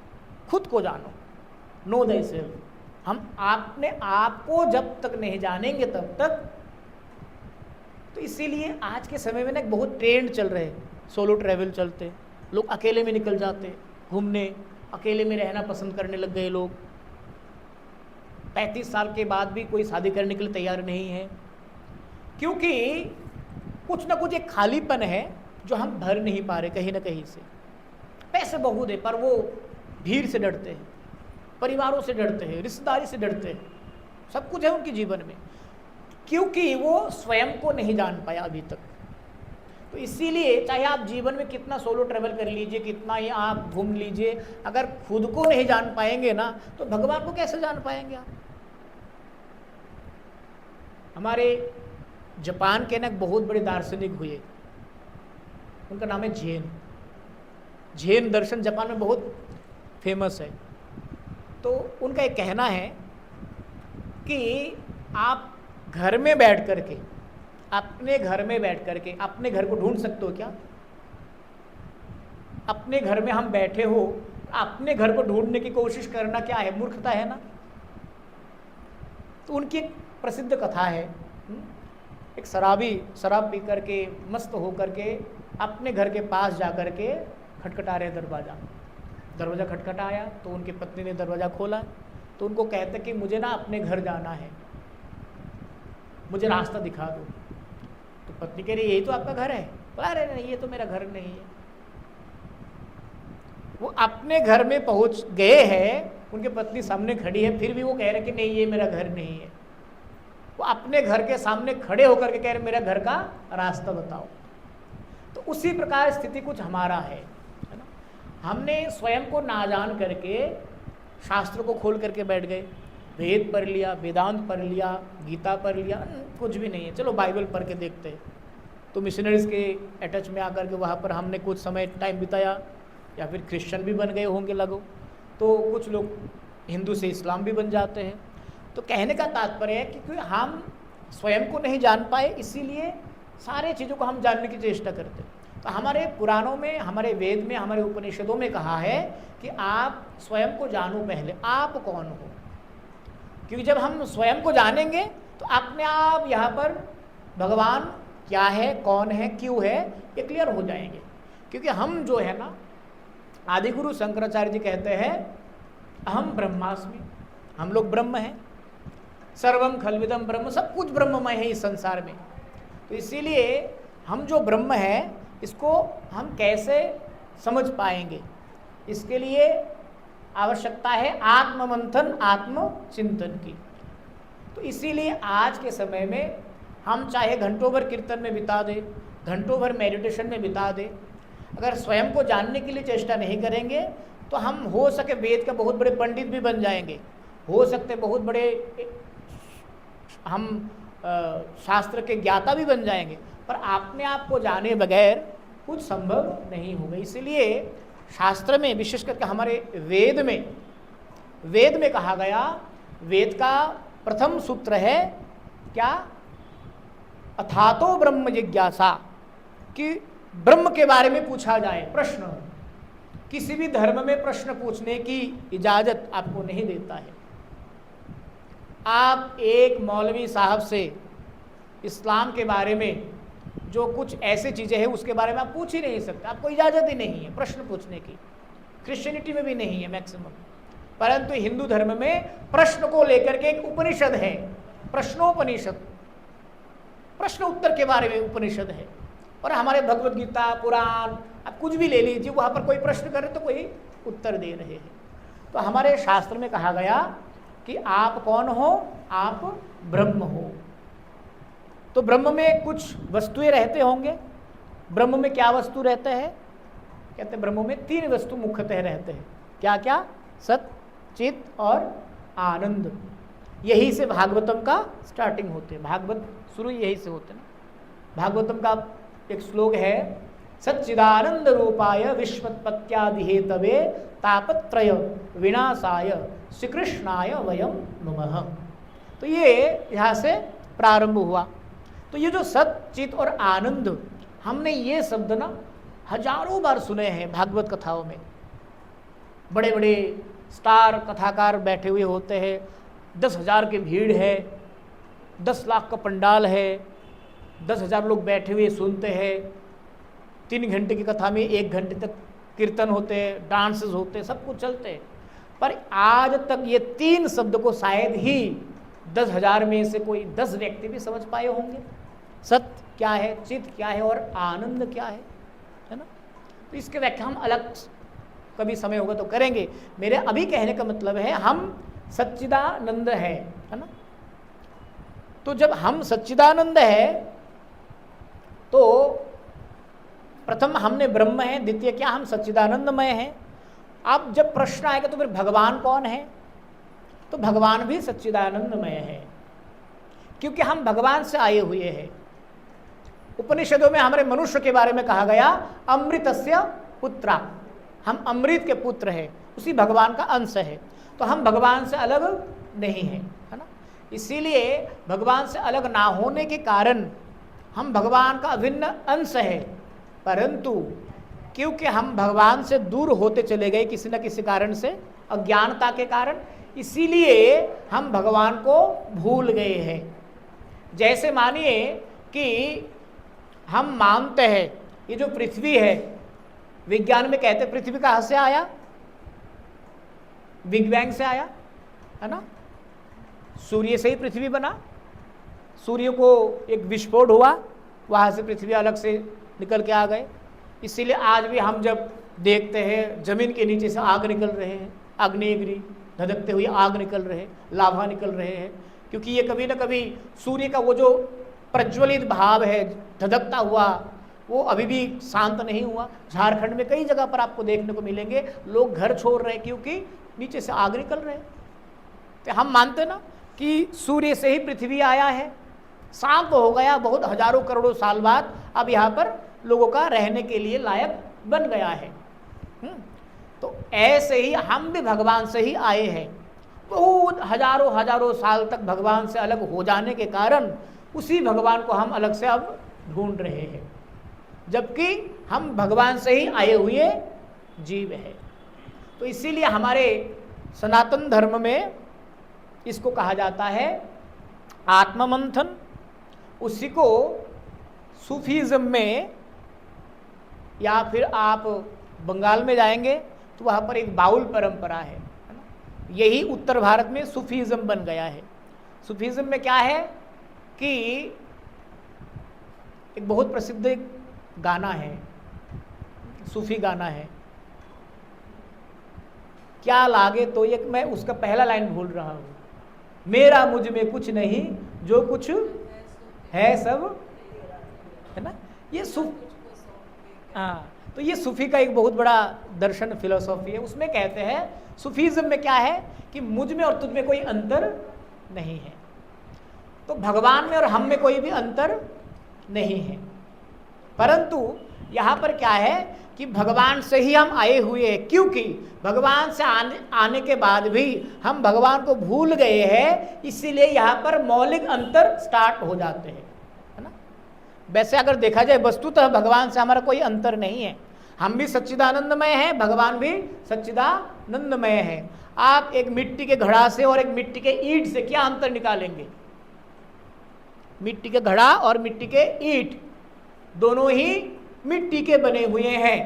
खुद को जानो, नो थायसेल्फ। हम आपने आपको जब तक नहीं जानेंगे तब तक। तो इसीलिए आज के समय में ना एक बहुत ट्रेंड चल रहे हैं, सोलो ट्रैवल चलते हैं, लोग अकेले में निकल जाते हैं घूमने, अकेले में रहना पसंद करने लग गए लोग। 35 साल के बाद भी कोई शादी करने के लिए तैयार नहीं है, क्योंकि कुछ ना कुछ एक खालीपन है जो हम भर नहीं पा रहे कहीं ना कहीं से। पैसे बहुत है पर वो भीड़ से डरते हैं, परिवारों से डरते हैं, रिश्तेदारी से डरते हैं, सब कुछ है उनके जीवन में, क्योंकि वो स्वयं को नहीं जान पाया अभी तक। तो इसीलिए चाहे आप जीवन में कितना सोलो ट्रैवल कर लीजिए, कितना ही आप घूम लीजिए, अगर खुद को नहीं जान पाएंगे ना तो भगवान को कैसे जान पाएंगे आप। हमारे जापान के ना बहुत बड़े दार्शनिक हुए, उनका नाम है झेन। झेन दर्शन जापान में बहुत फेमस है। तो उनका एक कहना है कि आप घर में बैठ करके, अपने घर में बैठ करके अपने घर को ढूंढ सकते हो क्या? अपने घर में हम बैठे हो, अपने घर को ढूंढने की कोशिश करना क्या है? मूर्खता है ना। तो उनकी एक प्रसिद्ध कथा है, एक शराबी शराब पी करके मस्त हो करके अपने घर के पास जा करके खटखटा रहे दरवाज़ा खटखटाया तो उनकी पत्नी ने दरवाज़ा खोला। तो उनको कहते कि मुझे ना अपने घर जाना है, मुझे रास्ता दिखा दो। तो पत्नी कह रही यही तो आपका घर है? अरे नहीं, ये तो मेरा घर नहीं है। वो अपने घर में पहुंच गए हैं, उनकी पत्नी सामने खड़ी है, फिर भी वो कह रहे कि नहीं ये मेरा घर नहीं है। वो अपने घर के सामने खड़े होकर के कह रहे मेरा घर का रास्ता बताओ। तो उसी प्रकार स्थिति कुछ हमारा है ना। हमने स्वयं को ना जान करके शास्त्र को खोल करके बैठ गए, वेद पढ़ लिया, वेदांत पढ़ लिया, गीता पढ़ लिया, कुछ भी नहीं है, चलो बाइबल पढ़ के देखते हैं। तो मिशनरीज के अटैच में आकर के वहाँ पर हमने कुछ समय टाइम बिताया, या फिर क्रिश्चियन भी बन गए होंगे लगो, तो कुछ लोग हिंदू से इस्लाम भी बन जाते हैं। तो कहने का तात्पर्य है कि हम स्वयं को नहीं जान पाए, इसीलिए सारे चीज़ों को हम जानने की चेष्टा करते हैं। तो हमारे पुराणों में, हमारे वेद में, हमारे उपनिषदों में कहा है कि आप स्वयं को जानो पहले, आप कौन हो। क्योंकि जब हम स्वयं को जानेंगे तो अपने आप यहाँ पर भगवान क्या है, कौन है, क्यों है, ये क्लियर हो जाएंगे। क्योंकि हम जो है ना, आदिगुरु शंकराचार्य जी कहते हैं अहम ब्रह्मास्मि, हम लोग ब्रह्म हैं, सर्वम खलविदम ब्रह्म, सब कुछ ब्रह्ममय है इस संसार में। तो इसीलिए हम जो ब्रह्म है इसको हम कैसे समझ पाएंगे, इसके लिए आवश्यकता है आत्ममंथन, आत्मचिंतन की। तो इसीलिए आज के समय में हम चाहे घंटों भर कीर्तन में बिता दें, घंटों भर मेडिटेशन में बिता दें, अगर स्वयं को जानने के लिए चेष्टा नहीं करेंगे तो हम हो सके वेद के बहुत बड़े पंडित भी बन जाएंगे, हो सकते बहुत बड़े हम शास्त्र के ज्ञाता भी बन जाएंगे, पर अपने आप को जाने बगैर कुछ संभव नहीं होगा। इसलिए शास्त्र में, विशेष करके हमारे वेद में कहा गया, वेद का प्रथम सूत्र है क्या? अथातो ब्रह्म जिज्ञासा, कि ब्रह्म के बारे में पूछा जाए प्रश्न। किसी भी धर्म में प्रश्न पूछने की इजाजत आपको नहीं देता है। आप एक मौलवी साहब से इस्लाम के बारे में जो कुछ ऐसी चीज़ें हैं उसके बारे में आप पूछ ही नहीं सकते, आपको इजाज़त ही नहीं है प्रश्न पूछने की। क्रिश्चियनिटी में भी नहीं है मैक्सिमम, परंतु हिंदू धर्म में प्रश्न को लेकर के एक उपनिषद है, प्रश्नोपनिषद, प्रश्न उत्तर के बारे में उपनिषद है। और हमारे भगवद गीता, पुराण, आप कुछ भी ले लीजिए, वहाँ पर कोई प्रश्न करे तो कोई उत्तर दे रहे हैं। तो हमारे शास्त्र में कहा गया कि आप कौन हो? आप ब्रह्म हो। तो ब्रह्म में कुछ वस्तुएं रहते होंगे। ब्रह्म में क्या वस्तु रहते हैं? कहते हैं ब्रह्म में 3 वस्तु मुख्यतः रहते हैं। क्या क्या? सत, चित और आनंद। यही से भागवतम का स्टार्टिंग होते हैं, भागवत शुरू यही से होते हैं। भागवतम का एक श्लोक है, सच्चिदानंद रूपाय विश्वोत्पत्त्यादि हेतवे तापत्रय विनाशाय श्री कृष्णाय वयम नमः। तो ये यहाँ से प्रारंभ हुआ। तो ये जो सत, चित और आनंद, हमने ये शब्द ना हजारों बार सुने हैं भागवत कथाओं में। बड़े बड़े स्टार कथाकार बैठे हुए होते हैं, 10,000 की भीड़ है, 10 लाख का पंडाल है, 10,000 लोग बैठे हुए सुनते हैं। 3 घंटे की कथा में 1 घंटे तक कीर्तन होते हैं, डांसेस होते हैं, सब कुछ चलते हैं। पर आज तक ये 3 शब्द को शायद ही 10,000 में से कोई 10 व्यक्ति भी समझ पाए होंगे। सत्य क्या है, चित क्या है और आनंद क्या है ना। तो इसके व्याख्या हम अलग कभी समय होगा तो करेंगे। मेरे अभी कहने का मतलब है हम सच्चिदानंद है ना। तो जब हम सच्चिदानंद है तो प्रथम हमने ब्रह्म है, द्वितीय क्या हम सच्चिदानंदमय हैं। अब जब प्रश्न आएगा तो फिर भगवान कौन है, तो भगवान भी सच्चिदानंदमय है, क्योंकि हम भगवान से आए हुए हैं। उपनिषदों में हमारे मनुष्य के बारे में कहा गया अमृतस्य पुत्रा, हम अमृत के पुत्र हैं, उसी भगवान का अंश है। तो हम भगवान से अलग नहीं हैं, है ना। इसीलिए भगवान से अलग ना होने के कारण हम भगवान का अभिन्न अंश है, परंतु क्योंकि हम भगवान से दूर होते चले गए किसी न किसी कारण से, अज्ञानता के कारण, इसीलिए हम भगवान को भूल गए हैं। जैसे मानिए कि हम मानते हैं ये जो पृथ्वी है, विज्ञान में कहते हैं पृथ्वी कहाँ से आया, बिग बैंग से आया, है ना। सूर्य से ही पृथ्वी बना, सूर्य को एक विस्फोट हुआ, वहाँ से पृथ्वी अलग से निकल के आ गए। इसीलिए आज भी हम जब देखते हैं जमीन के नीचे से आग निकल रहे हैं, आग्नेयगिरी धधकते हुए आग निकल रहे हैं, लावा निकल रहे हैं, क्योंकि ये कभी न कभी सूर्य का वो जो प्रज्वलित भाव है धधकता हुआ, वो अभी भी शांत नहीं हुआ। झारखंड में कई जगह पर आपको देखने को मिलेंगे लोग घर छोड़ रहे हैं क्योंकि नीचे से आग निकल रहे हैं। तो हम मानते ना कि सूर्य से ही पृथ्वी आया है, शांत हो गया बहुत हजारों करोड़ों साल बाद, अब यहाँ पर लोगों का रहने के लिए लायक बन गया है। तो ऐसे ही हम भी भगवान से ही आए हैं। बहुत हजारों हजारों साल तक भगवान से अलग हो जाने के कारण उसी भगवान को हम अलग से अब ढूंढ रहे हैं, जबकि हम भगवान से ही आए हुए जीव हैं। तो इसीलिए हमारे सनातन धर्म में इसको कहा जाता है आत्ममंथन। उसी को सूफीज़म में, या फिर आप बंगाल में जाएंगे तो वहाँ पर एक बाउल परंपरा है ना। यही उत्तर भारत में सूफीज़म बन गया है। सूफीज़म में क्या है कि एक बहुत प्रसिद्ध गाना है, सूफी गाना है, क्या लागे तो एक, मैं उसका पहला लाइन भूल रहा हूँ, मेरा मुझ में कुछ नहीं जो कुछ है सब, है ना। ये तो ये सूफी का एक बहुत बड़ा दर्शन फिलोसॉफी है। उसमें कहते हैं सूफीज़म में क्या है कि मुझ में और तुझ में कोई अंतर नहीं है। तो भगवान में और हम में कोई भी अंतर नहीं है, परंतु यहाँ पर क्या है कि भगवान से ही हम आए हुए हैं, क्योंकि भगवान से आने के बाद भी हम भगवान को भूल गए हैं, इसीलिए यहाँ पर मौलिक अंतर स्टार्ट हो जाते हैं, है ना। वैसे अगर देखा जाए वस्तुतः भगवान से हमारा कोई अंतर नहीं है, हम भी सच्चिदानंदमय हैं, भगवान भी सच्चिदानंदमय है। आप एक मिट्टी के घड़ा से और एक मिट्टी के ईंट से क्या अंतर निकालेंगे? मिट्टी के घड़ा और मिट्टी के ईंट दोनों ही मिट्टी के बने हुए हैं,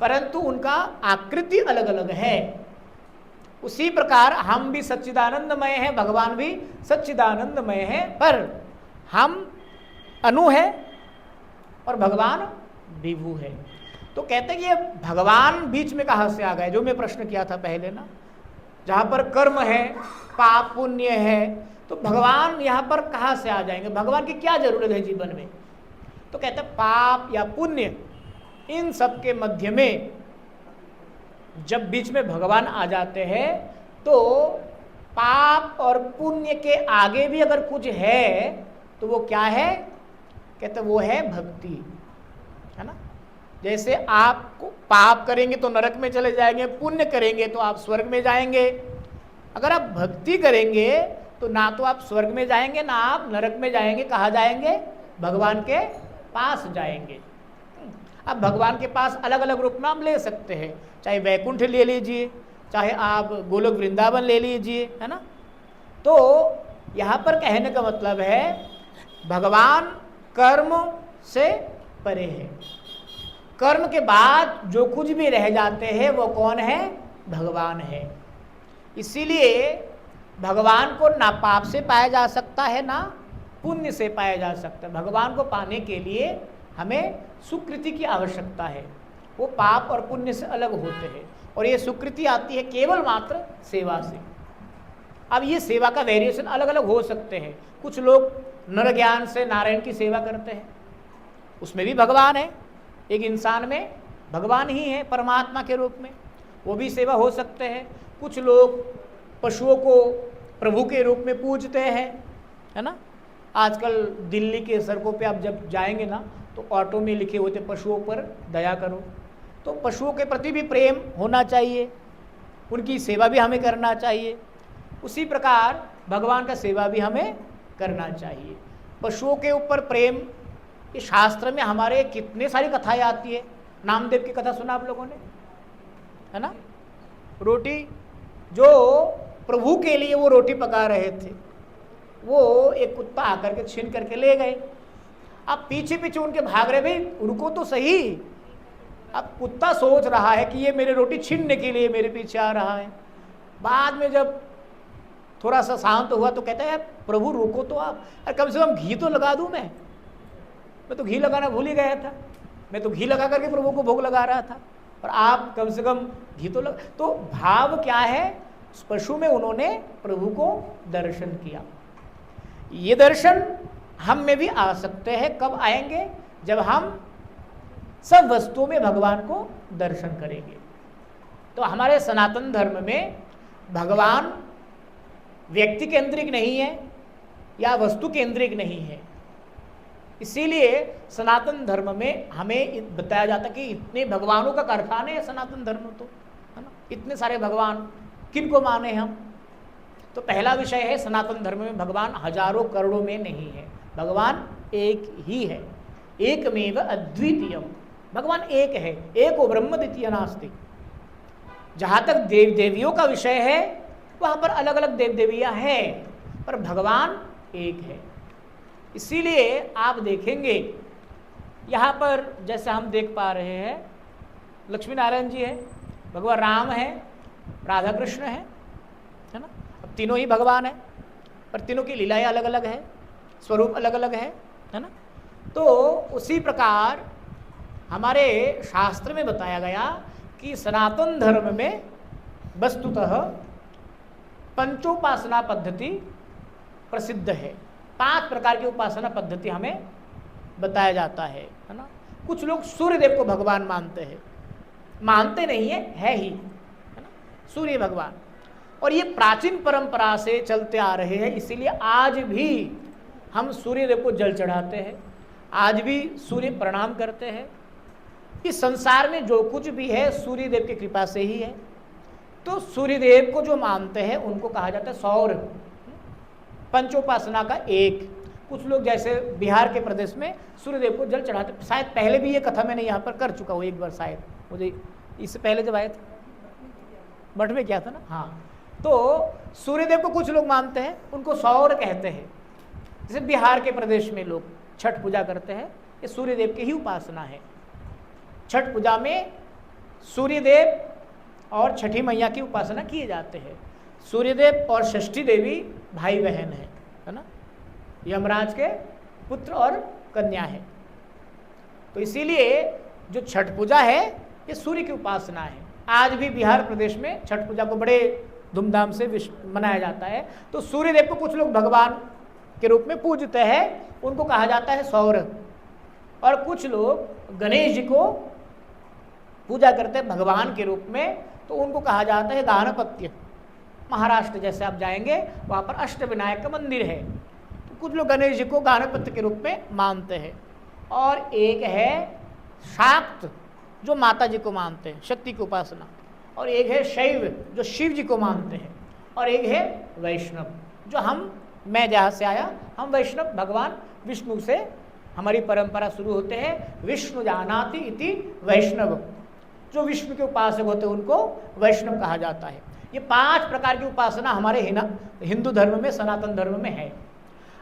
परंतु उनका आकृति अलग अलग है। उसी प्रकार हम भी सच्चिदानंदमय हैं, भगवान भी सच्चिदानंदमय है, पर हम अनु है और भगवान विभु है। तो कहते हैं कि भगवान बीच में कहाँ से आ गए, जो मैं प्रश्न किया था पहले ना, जहाँ पर कर्म है, पाप पुण्य है, तो भगवान यहाँ पर कहाँ से आ जाएंगे? भगवान की क्या जरूरत है जीवन में? तो कहते हैं पाप या पुण्य, इन सब के मध्य में जब बीच में भगवान आ जाते हैं तो पाप और पुण्य के आगे भी अगर कुछ है तो वो क्या है? कहते वो है भक्ति, है ना। जैसे आप पाप करेंगे तो नरक में चले जाएंगे, पुण्य करेंगे तो आप स्वर्ग में जाएंगे। अगर आप भक्ति करेंगे तो ना तो आप स्वर्ग में जाएंगे ना आप नरक में जाएंगे, कहाँ जाएंगे? भगवान के पास जाएंगे। अब भगवान के पास अलग अलग रूप में हम ले सकते हैं, चाहे वैकुंठ ले लीजिए, चाहे आप गोलोक वृंदावन ले लीजिए, है ना। तो यहाँ पर कहने का मतलब है भगवान कर्म से परे है, कर्म के बाद जो कुछ भी रह जाते हैं वो कौन है? भगवान है। इसीलिए भगवान को ना पाप से पाया जा सकता है ना पुण्य से पाया जा सकता है। भगवान को पाने के लिए हमें सुकृति की आवश्यकता है, वो पाप और पुण्य से अलग होते हैं। और ये सुकृति आती है केवल मात्र सेवा से। अब ये सेवा का वेरिएशन अलग अलग हो सकते हैं। कुछ लोग नर ज्ञान से नारायण की सेवा करते हैं, उसमें भी भगवान है, एक इंसान में भगवान ही है परमात्मा के रूप में, वो भी सेवा हो सकते हैं। कुछ लोग पशुओं को प्रभु के रूप में पूजते हैं, है ना। आजकल दिल्ली के सड़कों पे आप जब जाएंगे ना तो ऑटो में लिखे होते पशुओं पर दया करो। तो पशुओं के प्रति भी प्रेम होना चाहिए, उनकी सेवा भी हमें करना चाहिए। उसी प्रकार भगवान का सेवा भी हमें करना चाहिए। पशुओं के ऊपर प्रेम, इस शास्त्र में हमारे कितने सारी कथाएं आती है। नामदेव की कथा सुना आप लोगों ने, है ना। रोटी जो प्रभु के लिए वो रोटी पका रहे थे, वो एक कुत्ता आकर के छीन करके ले गए। अब पीछे पीछे उनके भाग रहे, भाई रुको तो सही। अब कुत्ता सोच रहा है कि ये मेरे रोटी छीनने के लिए मेरे पीछे आ रहा है। बाद में जब थोड़ा सा शांत हुआ तो कहता है प्रभु रुको तो आप, अरे कम से कम घी तो लगा दूं। मैं तो घी लगाना भूल ही गया था, मैं तो घी लगा करके प्रभु को भोग लगा रहा था, और आप कम से कम घी तो लगा। तो भाव क्या है, उस पशु में उन्होंने प्रभु को दर्शन किया। ये दर्शन हम में भी आ सकते हैं। कब आएंगे, जब हम सब वस्तुओं में भगवान को दर्शन करेंगे। तो हमारे सनातन धर्म में भगवान व्यक्ति केंद्रिक नहीं है या वस्तु केंद्रिक नहीं है। इसीलिए सनातन धर्म में हमें बताया जाता कि इतने भगवानों का कारखाना है सनातन धर्म, तो है ना। इतने सारे भगवान किन को माने हम। तो पहला विषय है, सनातन धर्म में भगवान हजारों करोड़ों में नहीं है, भगवान एक ही है। एकमेव अद्वितीयम, भगवान एक है, एको ब्रह्म द्वितीय नास्ति। जहाँ तक देव देवियों का विषय है वहाँ पर अलग अलग देव देवियाँ हैं, पर भगवान एक है। इसीलिए आप देखेंगे यहाँ पर जैसे हम देख पा रहे हैं, लक्ष्मी नारायण जी है, भगवान राम है, राधा कृष्ण है ना। अब तीनों ही भगवान है, पर तीनों की लीलाएं अलग अलग है, स्वरूप अलग अलग है ना। तो उसी प्रकार हमारे शास्त्र में बताया गया कि सनातन धर्म में वस्तुतः पंचोपासना पद्धति प्रसिद्ध है। 5 प्रकार की उपासना पद्धति हमें बताया जाता है ना। कुछ लोग सूर्यदेव को भगवान मानते हैं, मानते नहीं है ही, है ना, सूर्य भगवान। और ये प्राचीन परंपरा से चलते आ रहे हैं, इसीलिए आज भी हम सूर्यदेव को जल चढ़ाते हैं, आज भी सूर्य प्रणाम करते हैं। इस संसार में जो कुछ भी है सूर्यदेव की कृपा से ही है। तो सूर्यदेव को जो मानते हैं उनको कहा जाता है सौर, पंचोपासना का एक। कुछ लोग जैसे बिहार के प्रदेश में सूर्यदेव को जल चढ़ाते, शायद पहले भी ये कथा मैंने यहाँ पर कर चुका हूँ एक बार, शायद मुझे इससे पहले जब आए थे मठ में किया था ना। हाँ, तो सूर्यदेव को कुछ लोग मानते हैं, उनको सौर कहते हैं। जैसे बिहार के प्रदेश में लोग छठ पूजा करते हैं, ये सूर्यदेव की ही उपासना है। छठ पूजा में सूर्यदेव और छठी मैया की उपासना किए जाते हैं। सूर्यदेव और षष्ठी देवी भाई बहन है ना, यमराज के पुत्र और कन्या है। तो इसीलिए जो छठ पूजा है ये सूर्य की उपासना है। आज भी बिहार प्रदेश में छठ पूजा को बड़े धूमधाम से मनाया जाता है। तो सूर्यदेव को कुछ लोग भगवान के रूप में पूजते हैं, उनको कहा जाता है सौर। और कुछ लोग गणेश जी को पूजा करते हैं भगवान के रूप में, तो उनको कहा जाता है गाणपत्य। महाराष्ट्र जैसे आप जाएंगे वहाँ पर अष्टविनायक का मंदिर है, तो कुछ लोग गणेश जी को गाणपत्य के रूप में मानते हैं। और एक है शाक्त जो माता जी को मानते हैं, शक्ति की उपासना। और एक है शैव जो शिव जी को मानते हैं। और एक है वैष्णव जो मैं जहाँ से आया, हम वैष्णव भगवान विष्णु से हमारी परंपरा शुरू होते हैं। विष्णु जानाति इति वैष्णव, जो विष्णु के उपासक होते हैं उनको वैष्णव कहा जाता है। ये 5 प्रकार की उपासना हमारे हिंदू धर्म में, सनातन धर्म में है।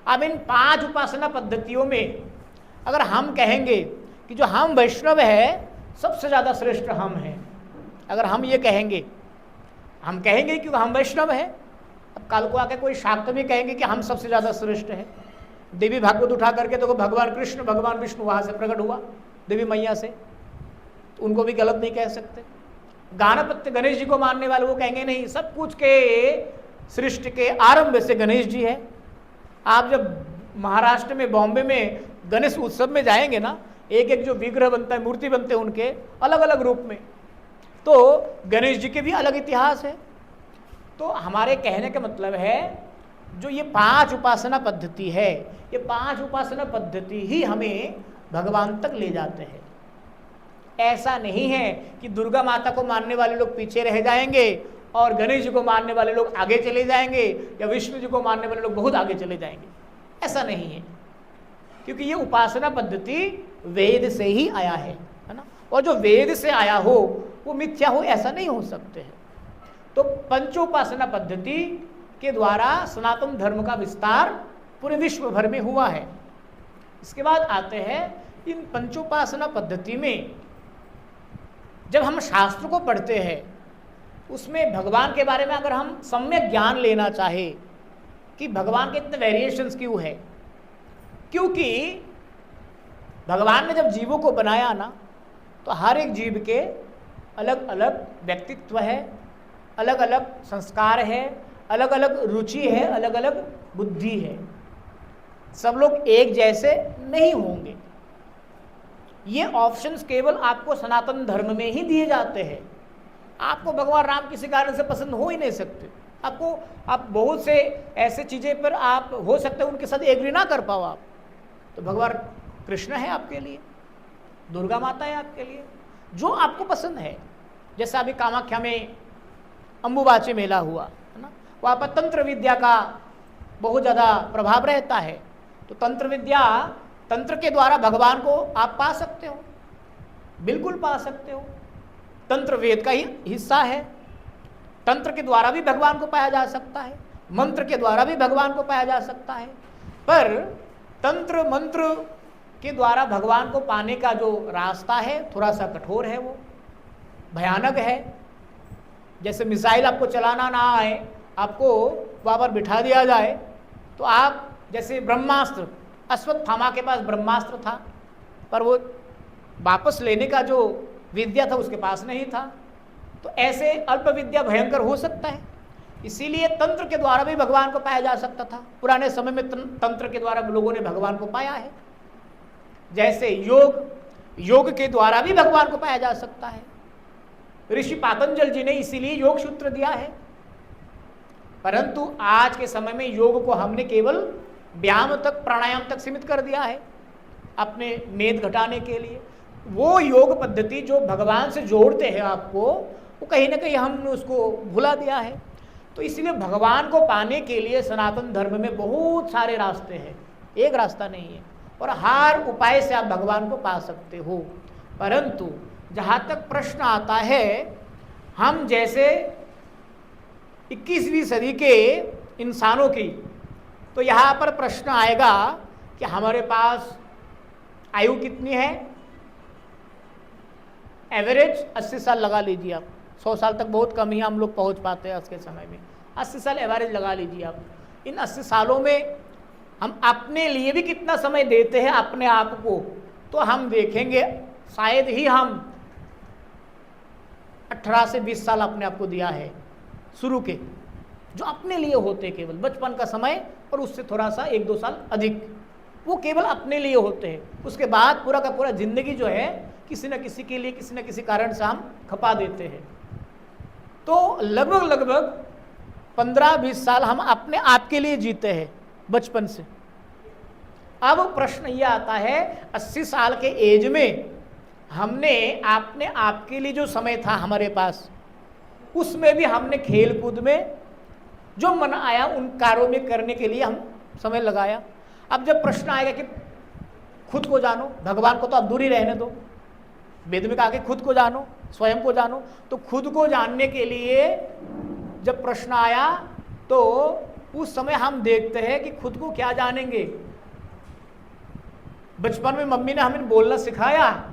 अब इन 5 उपासना पद्धतियों में अगर हम कहेंगे कि जो हम वैष्णव है सबसे ज़्यादा श्रेष्ठ हम हैं, अगर हम ये कहेंगे, हम कहेंगे कि हम वैष्णव हैं, अब कल को आके कोई शाक्त भी कहेंगे कि हम सबसे ज़्यादा श्रेष्ठ हैं। देवी भागवत उठा करके तो भगवान कृष्ण भगवान विष्णु वहाँ से प्रकट हुआ देवी मैया से, तो उनको भी गलत नहीं कह सकते। गाणपत्य गणेश जी को मानने वाले वो कहेंगे नहीं, सब कुछ के सृष्टि के आरंभ से गणेश जी है। आप जब महाराष्ट्र में, बॉम्बे में गणेश उत्सव में जाएंगे ना, एक एक जो विग्रह बनता है, मूर्ति बनते हैं उनके अलग अलग रूप में, तो गणेश जी के भी अलग इतिहास है। तो हमारे कहने का मतलब है जो ये 5 उपासना पद्धति है, ये 5 उपासना पद्धति ही हमें भगवान तक ले जाते हैं। ऐसा नहीं है कि दुर्गा माता को मानने वाले लोग पीछे रह जाएंगे और गणेश जी को मानने वाले लोग आगे चले जाएंगे, या विष्णु जी को मानने वाले लोग बहुत आगे चले जाएंगे। ऐसा नहीं है, क्योंकि ये उपासना पद्धति वेद से ही आया है ना। और जो वेद से आया हो वो मिथ्या हो, ऐसा नहीं हो सकते है। तो पंचोपासना पद्धति के द्वारा सनातन धर्म का विस्तार पूरे विश्व भर में हुआ है। इसके बाद आते हैं इन पंचोपासना पद्धति में जब हम शास्त्र को पढ़ते हैं, उसमें भगवान के बारे में अगर हम सम्यक ज्ञान लेना चाहे कि भगवान के इतने वेरिएशंस क्यों है, क्योंकि भगवान ने जब जीवों को बनाया ना, तो हर एक जीव के अलग अलग व्यक्तित्व है, अलग अलग संस्कार है, अलग अलग रुचि है, अलग अलग बुद्धि है। सब लोग एक जैसे नहीं होंगे। ये ऑप्शंस केवल आपको सनातन धर्म में ही दिए जाते हैं। आपको भगवान राम किसी कारण से पसंद हो ही नहीं सकते। आप बहुत से ऐसे चीज़ें पर आप हो सकते हैं उनके साथ एग्री ना कर पाओ आप, तो भगवान कृष्ण है आपके लिए, दुर्गा माता है आपके लिए, जो आपको पसंद है। जैसा अभी कामाख्या में अंबुबाची मेला हुआ है ना, वहाँ पर तंत्र विद्या का बहुत ज़्यादा प्रभाव रहता है। तो तंत्र विद्या, तंत्र के द्वारा भगवान को आप पा सकते हो, बिल्कुल पा सकते हो। तंत्र वेद का ही हिस्सा है। तंत्र के द्वारा भी भगवान को पाया जा सकता है, मंत्र के द्वारा भी भगवान को पाया जा सकता है। पर तंत्र मंत्र के द्वारा भगवान को पाने का जो रास्ता है थोड़ा सा कठोर है, वो भयानक है। जैसे मिसाइल आपको चलाना ना आए, आपको वहाँ पर बिठा दिया जाए, तो आप जैसे ब्रह्मास्त्र, अश्वत्थामा के पास ब्रह्मास्त्र था, पर वो वापस लेने का जो विद्या था उसके पास नहीं था। तो ऐसे अल्प विद्या भयंकर हो सकता है। इसीलिए तंत्र के द्वारा भी भगवान को पाया जा सकता था। पुराने समय में तंत्र के द्वारा लोगों ने भगवान को पाया है। जैसे योग के द्वारा भी भगवान को पाया जा सकता है। ऋषि पातंजल जी ने इसीलिए योग सूत्र दिया है। परंतु आज के समय में योग को हमने केवल व्यायाम तक, प्राणायाम तक सीमित कर दिया है अपने मेद घटाने के लिए। वो योग पद्धति जो भगवान से जोड़ते हैं आपको, वो कहीं ना कहीं हमने उसको भुला दिया है। तो इसलिए भगवान को पाने के लिए सनातन धर्म में बहुत सारे रास्ते हैं, एक रास्ता नहीं है, और हर उपाय से आप भगवान को पा सकते हो। परंतु जहाँ तक प्रश्न आता है, हम जैसे 21वीं सदी के इंसानों की, तो यहाँ पर प्रश्न आएगा कि हमारे पास आयु कितनी है। एवरेज 80 साल लगा लीजिए आप, 100 साल तक बहुत कम ही हम लोग पहुँच पाते हैं आज के समय में। 80 साल एवरेज लगा लीजिए आप। इन 80 सालों में हम अपने लिए भी कितना समय देते हैं अपने आप को, तो हम देखेंगे शायद ही हम 18 से 20 साल अपने आप को दिया है शुरू के, जो अपने लिए होते केवल बचपन का समय, और उससे थोड़ा सा 1-2 साल अधिक, वो केवल अपने लिए होते हैं। उसके बाद पूरा का पूरा जिंदगी जो है किसी न किसी के लिए, किसी न किसी कारण से हम खपा देते हैं। तो लगभग 15-20 साल हम अपने आप के लिए जीते हैं बचपन से। अब प्रश्न ये आता है 80 साल के एज में हमने अपने आप के लिए जो समय था हमारे पास, उसमें भी हमने खेल कूद में जो मन आया उन कार्यों में करने के लिए हम समय लगाया। अब जब प्रश्न आएगा कि खुद को जानो, भगवान को तो आप दूर ही रहने दो, वेद में कहा कि खुद को जानो, स्वयं को जानो, तो खुद को जानने के लिए जब प्रश्न आया तो उस समय हम देखते हैं कि खुद को क्या जानेंगे। बचपन में मम्मी ने हमें बोलना सिखाया,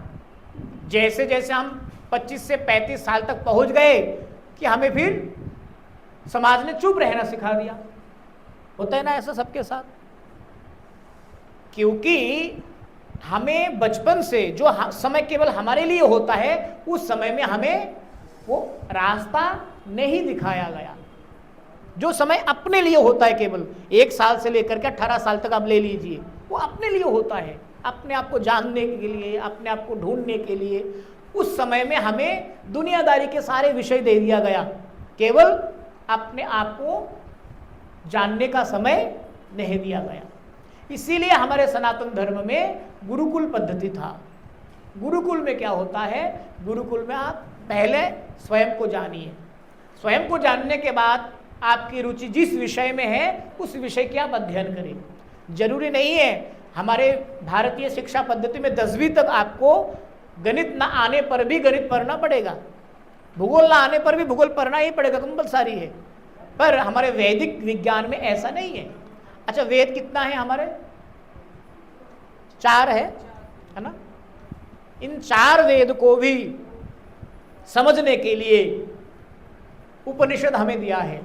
जैसे जैसे हम 25 से 35 साल तक पहुंच गए कि हमें फिर समाज ने चुप रहना सिखा दिया। होता है ना ऐसा सबके साथ, क्योंकि हमें बचपन से जो समय केवल हमारे लिए होता है, उस समय में हमें वो रास्ता नहीं दिखाया गया। जो समय अपने लिए होता है, केवल 1 साल से लेकर के 18 साल तक आप ले लीजिए, वो अपने लिए होता है, अपने आप को जानने के लिए, अपने आप को ढूंढने के लिए। उस समय में हमें दुनियादारी के सारे विषय दे दिया गया, केवल अपने आप को जानने का समय नहीं दिया गया। इसीलिए हमारे सनातन धर्म में गुरुकुल पद्धति था। गुरुकुल में क्या होता है, गुरुकुल में आप पहले स्वयं को जानिए, स्वयं को जानने के बाद आपकी रुचि जिस विषय में है उस विषय की आप अध्ययन करें। जरूरी नहीं है, हमारे भारतीय शिक्षा पद्धति में 10वीं तक आपको गणित ना आने पर भी गणित पढ़ना पड़ेगा, भूगोल ना आने पर भी भूगोल पढ़ना ही पड़ेगा, कंपलसरी है। पर हमारे वैदिक विज्ञान में ऐसा नहीं है। अच्छा, वेद कितना है हमारे? 4 है ना। इन 4 वेद को भी समझने के लिए उपनिषद हमें दिया है।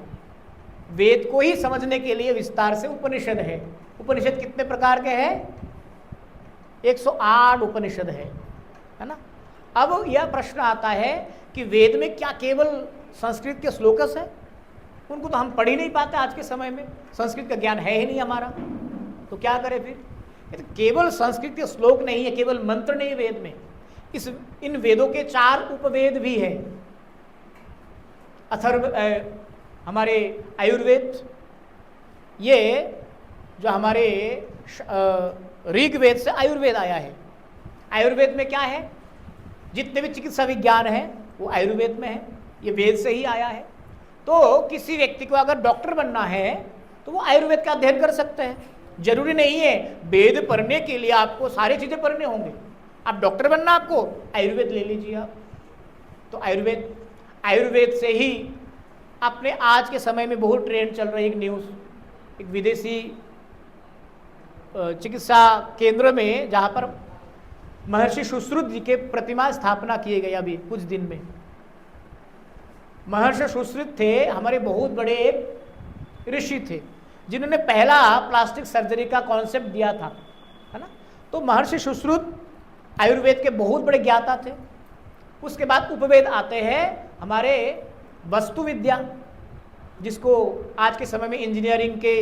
वेद को ही समझने के लिए विस्तार से उपनिषद है। उपनिषद कितने प्रकार के हैं? 108 उपनिषद है ना। अब यह प्रश्न आता है कि वेद में क्या केवल संस्कृत के श्लोकस है? उनको तो हम पढ़ ही नहीं पाते आज के समय में, संस्कृत का ज्ञान है ही नहीं हमारा, तो क्या करें फिर? तो केवल संस्कृत के श्लोक नहीं है, केवल मंत्र नहीं वेद में। इन वेदों के 4 उपवेद भी है। अथर्व, हमारे आयुर्वेद, ये जो हमारे ऋग्वेद से आयुर्वेद आया है। आयुर्वेद में क्या है? जितने भी चिकित्सा विज्ञान है वो आयुर्वेद में है, ये वेद से ही आया है। तो किसी व्यक्ति को अगर डॉक्टर बनना है तो वो आयुर्वेद का अध्ययन कर सकते हैं। जरूरी नहीं है वेद पढ़ने के लिए आपको सारी चीजें पढ़ने होंगे। आप डॉक्टर बनना, आपको आयुर्वेद ले लीजिए आप। तो आयुर्वेद से ही अपने आज के समय में बहुत ट्रेंड चल रही है। एक न्यूज़, एक विदेशी चिकित्सा केंद्र में जहाँ पर महर्षि सुश्रुत जी के प्रतिमा स्थापना किए गए अभी कुछ दिन में। महर्षि सुश्रुत थे, हमारे बहुत बड़े एक ऋषि थे जिन्होंने पहला प्लास्टिक सर्जरी का कॉन्सेप्ट दिया था, है ना। तो महर्षि सुश्रुत आयुर्वेद के बहुत बड़े ज्ञाता थे। उसके बाद उपवेद आते हैं हमारे वस्तु विद्या, जिसको आज के समय में इंजीनियरिंग के,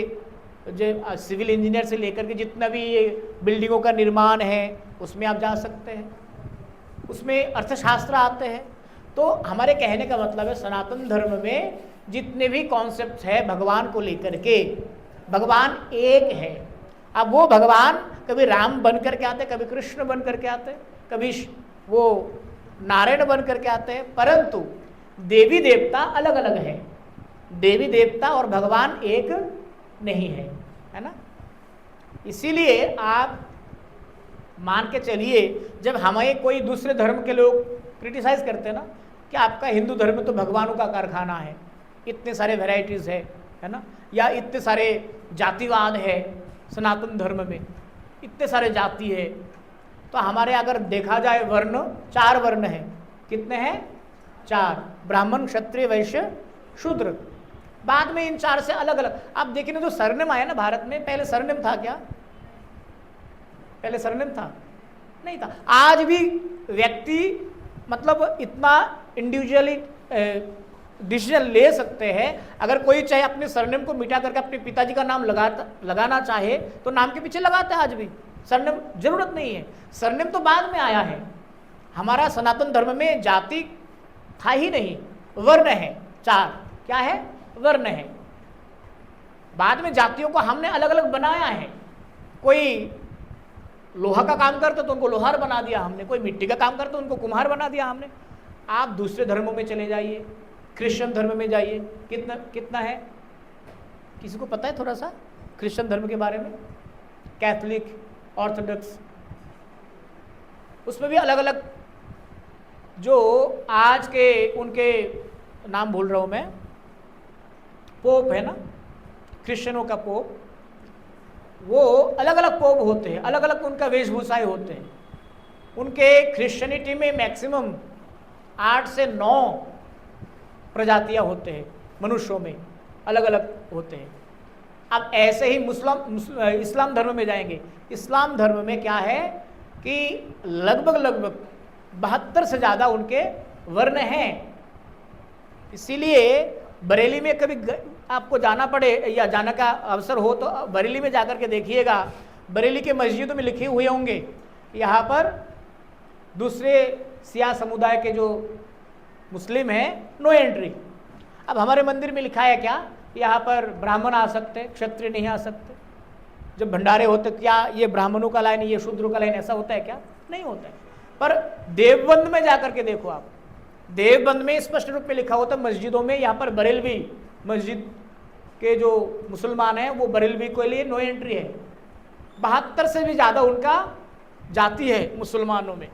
जो सिविल इंजीनियर से लेकर के जितना भी ये बिल्डिंगों का निर्माण है उसमें आप जा सकते हैं। उसमें अर्थशास्त्र आते हैं। तो हमारे कहने का मतलब है सनातन धर्म में जितने भी कॉन्सेप्ट है भगवान को लेकर के, भगवान एक है। अब वो भगवान कभी राम बन करके आते, कभी कृष्ण बन करके आते, कभी वो नारायण बन करके आते हैं, परंतु देवी देवता अलग अलग है। देवी देवता और भगवान एक नहीं है ना। इसीलिए आप मान के चलिए, जब हमें कोई दूसरे धर्म के लोग क्रिटिसाइज करते हैं ना कि आपका हिंदू धर्म में तो भगवानों का कारखाना है, इतने सारे वैरायटीज़ है ना, या इतने सारे जातिवाद है सनातन धर्म में, इतने सारे जाति है। तो हमारे अगर देखा जाए वर्ण, 4 वर्ण हैं। कितने हैं? 4, ब्राह्मण, क्षत्रिय, वैश्य, शूद्र। बाद में इन 4 से अलग अलग आप देखिए ना, जो सरनेम आया ना भारत में, पहले सरनेम था क्या? पहले सरनेम था? नहीं था। आज भी व्यक्ति मतलब इतना इंडिविजुअली डिसीजन ले सकते हैं। अगर कोई चाहे अपने सरनेम को मिटा करके अपने पिताजी का नाम लगाना चाहे तो नाम के पीछे लगाते हैं आज भी। सरनेम जरूरत नहीं है, सरनेम तो बाद में आया है। हमारा सनातन धर्म में जाति था ही नहीं, वर्ण है 4। क्या है? वर्ण है। बाद में जातियों को हमने अलग अलग बनाया है। कोई लोहा का काम करता तो उनको लोहार बना दिया हमने, कोई मिट्टी का काम करता तो उनको कुम्हार बना दिया हमने। आप दूसरे धर्मों में चले जाइए, क्रिश्चियन धर्म में जाइए, कितना है? किसी को पता है थोड़ा सा क्रिश्चियन धर्म के बारे में? कैथोलिक, ऑर्थोडॉक्स, उसमें भी अलग अलग जो आज के उनके नाम भूल रहा हूँ मैं, पोप है ना, क्रिश्चियनों का पोप, वो अलग अलग पोप होते हैं, अलग अलग उनका वेशभूषाएं होते हैं। उनके क्रिश्चियनिटी में मैक्सिमम 8 से 9 प्रजातियां होते हैं, मनुष्यों में अलग अलग होते हैं। अब ऐसे ही इस्लाम धर्म में जाएंगे। इस्लाम धर्म में क्या है कि लगभग 72 से ज़्यादा उनके वर्ण हैं। इसीलिए बरेली में कभी आपको जाना पड़े या जाने का अवसर हो तो बरेली में जाकर के देखिएगा, बरेली के मस्जिदों में लिखे हुए होंगे यहाँ पर दूसरे सिया समुदाय के जो मुस्लिम हैं नो एंट्री। अब हमारे मंदिर में लिखा है क्या, यहाँ पर ब्राह्मण आ सकते, क्षत्रिय नहीं आ सकते। जब भंडारे होते क्या ये ब्राह्मणों का लाइन, ये शूद्रों का लाइन, ऐसा होता है क्या? नहीं होता है। पर देवबंद में जाकर के देखो आप, देवबंद में स्पष्ट रूप में लिखा होता है मस्जिदों में, यहाँ पर बरेलवी मस्जिद के जो मुसलमान हैं वो बरेलवी के लिए नो एंट्री है। 72 से भी ज़्यादा उनका जाति है मुसलमानों में,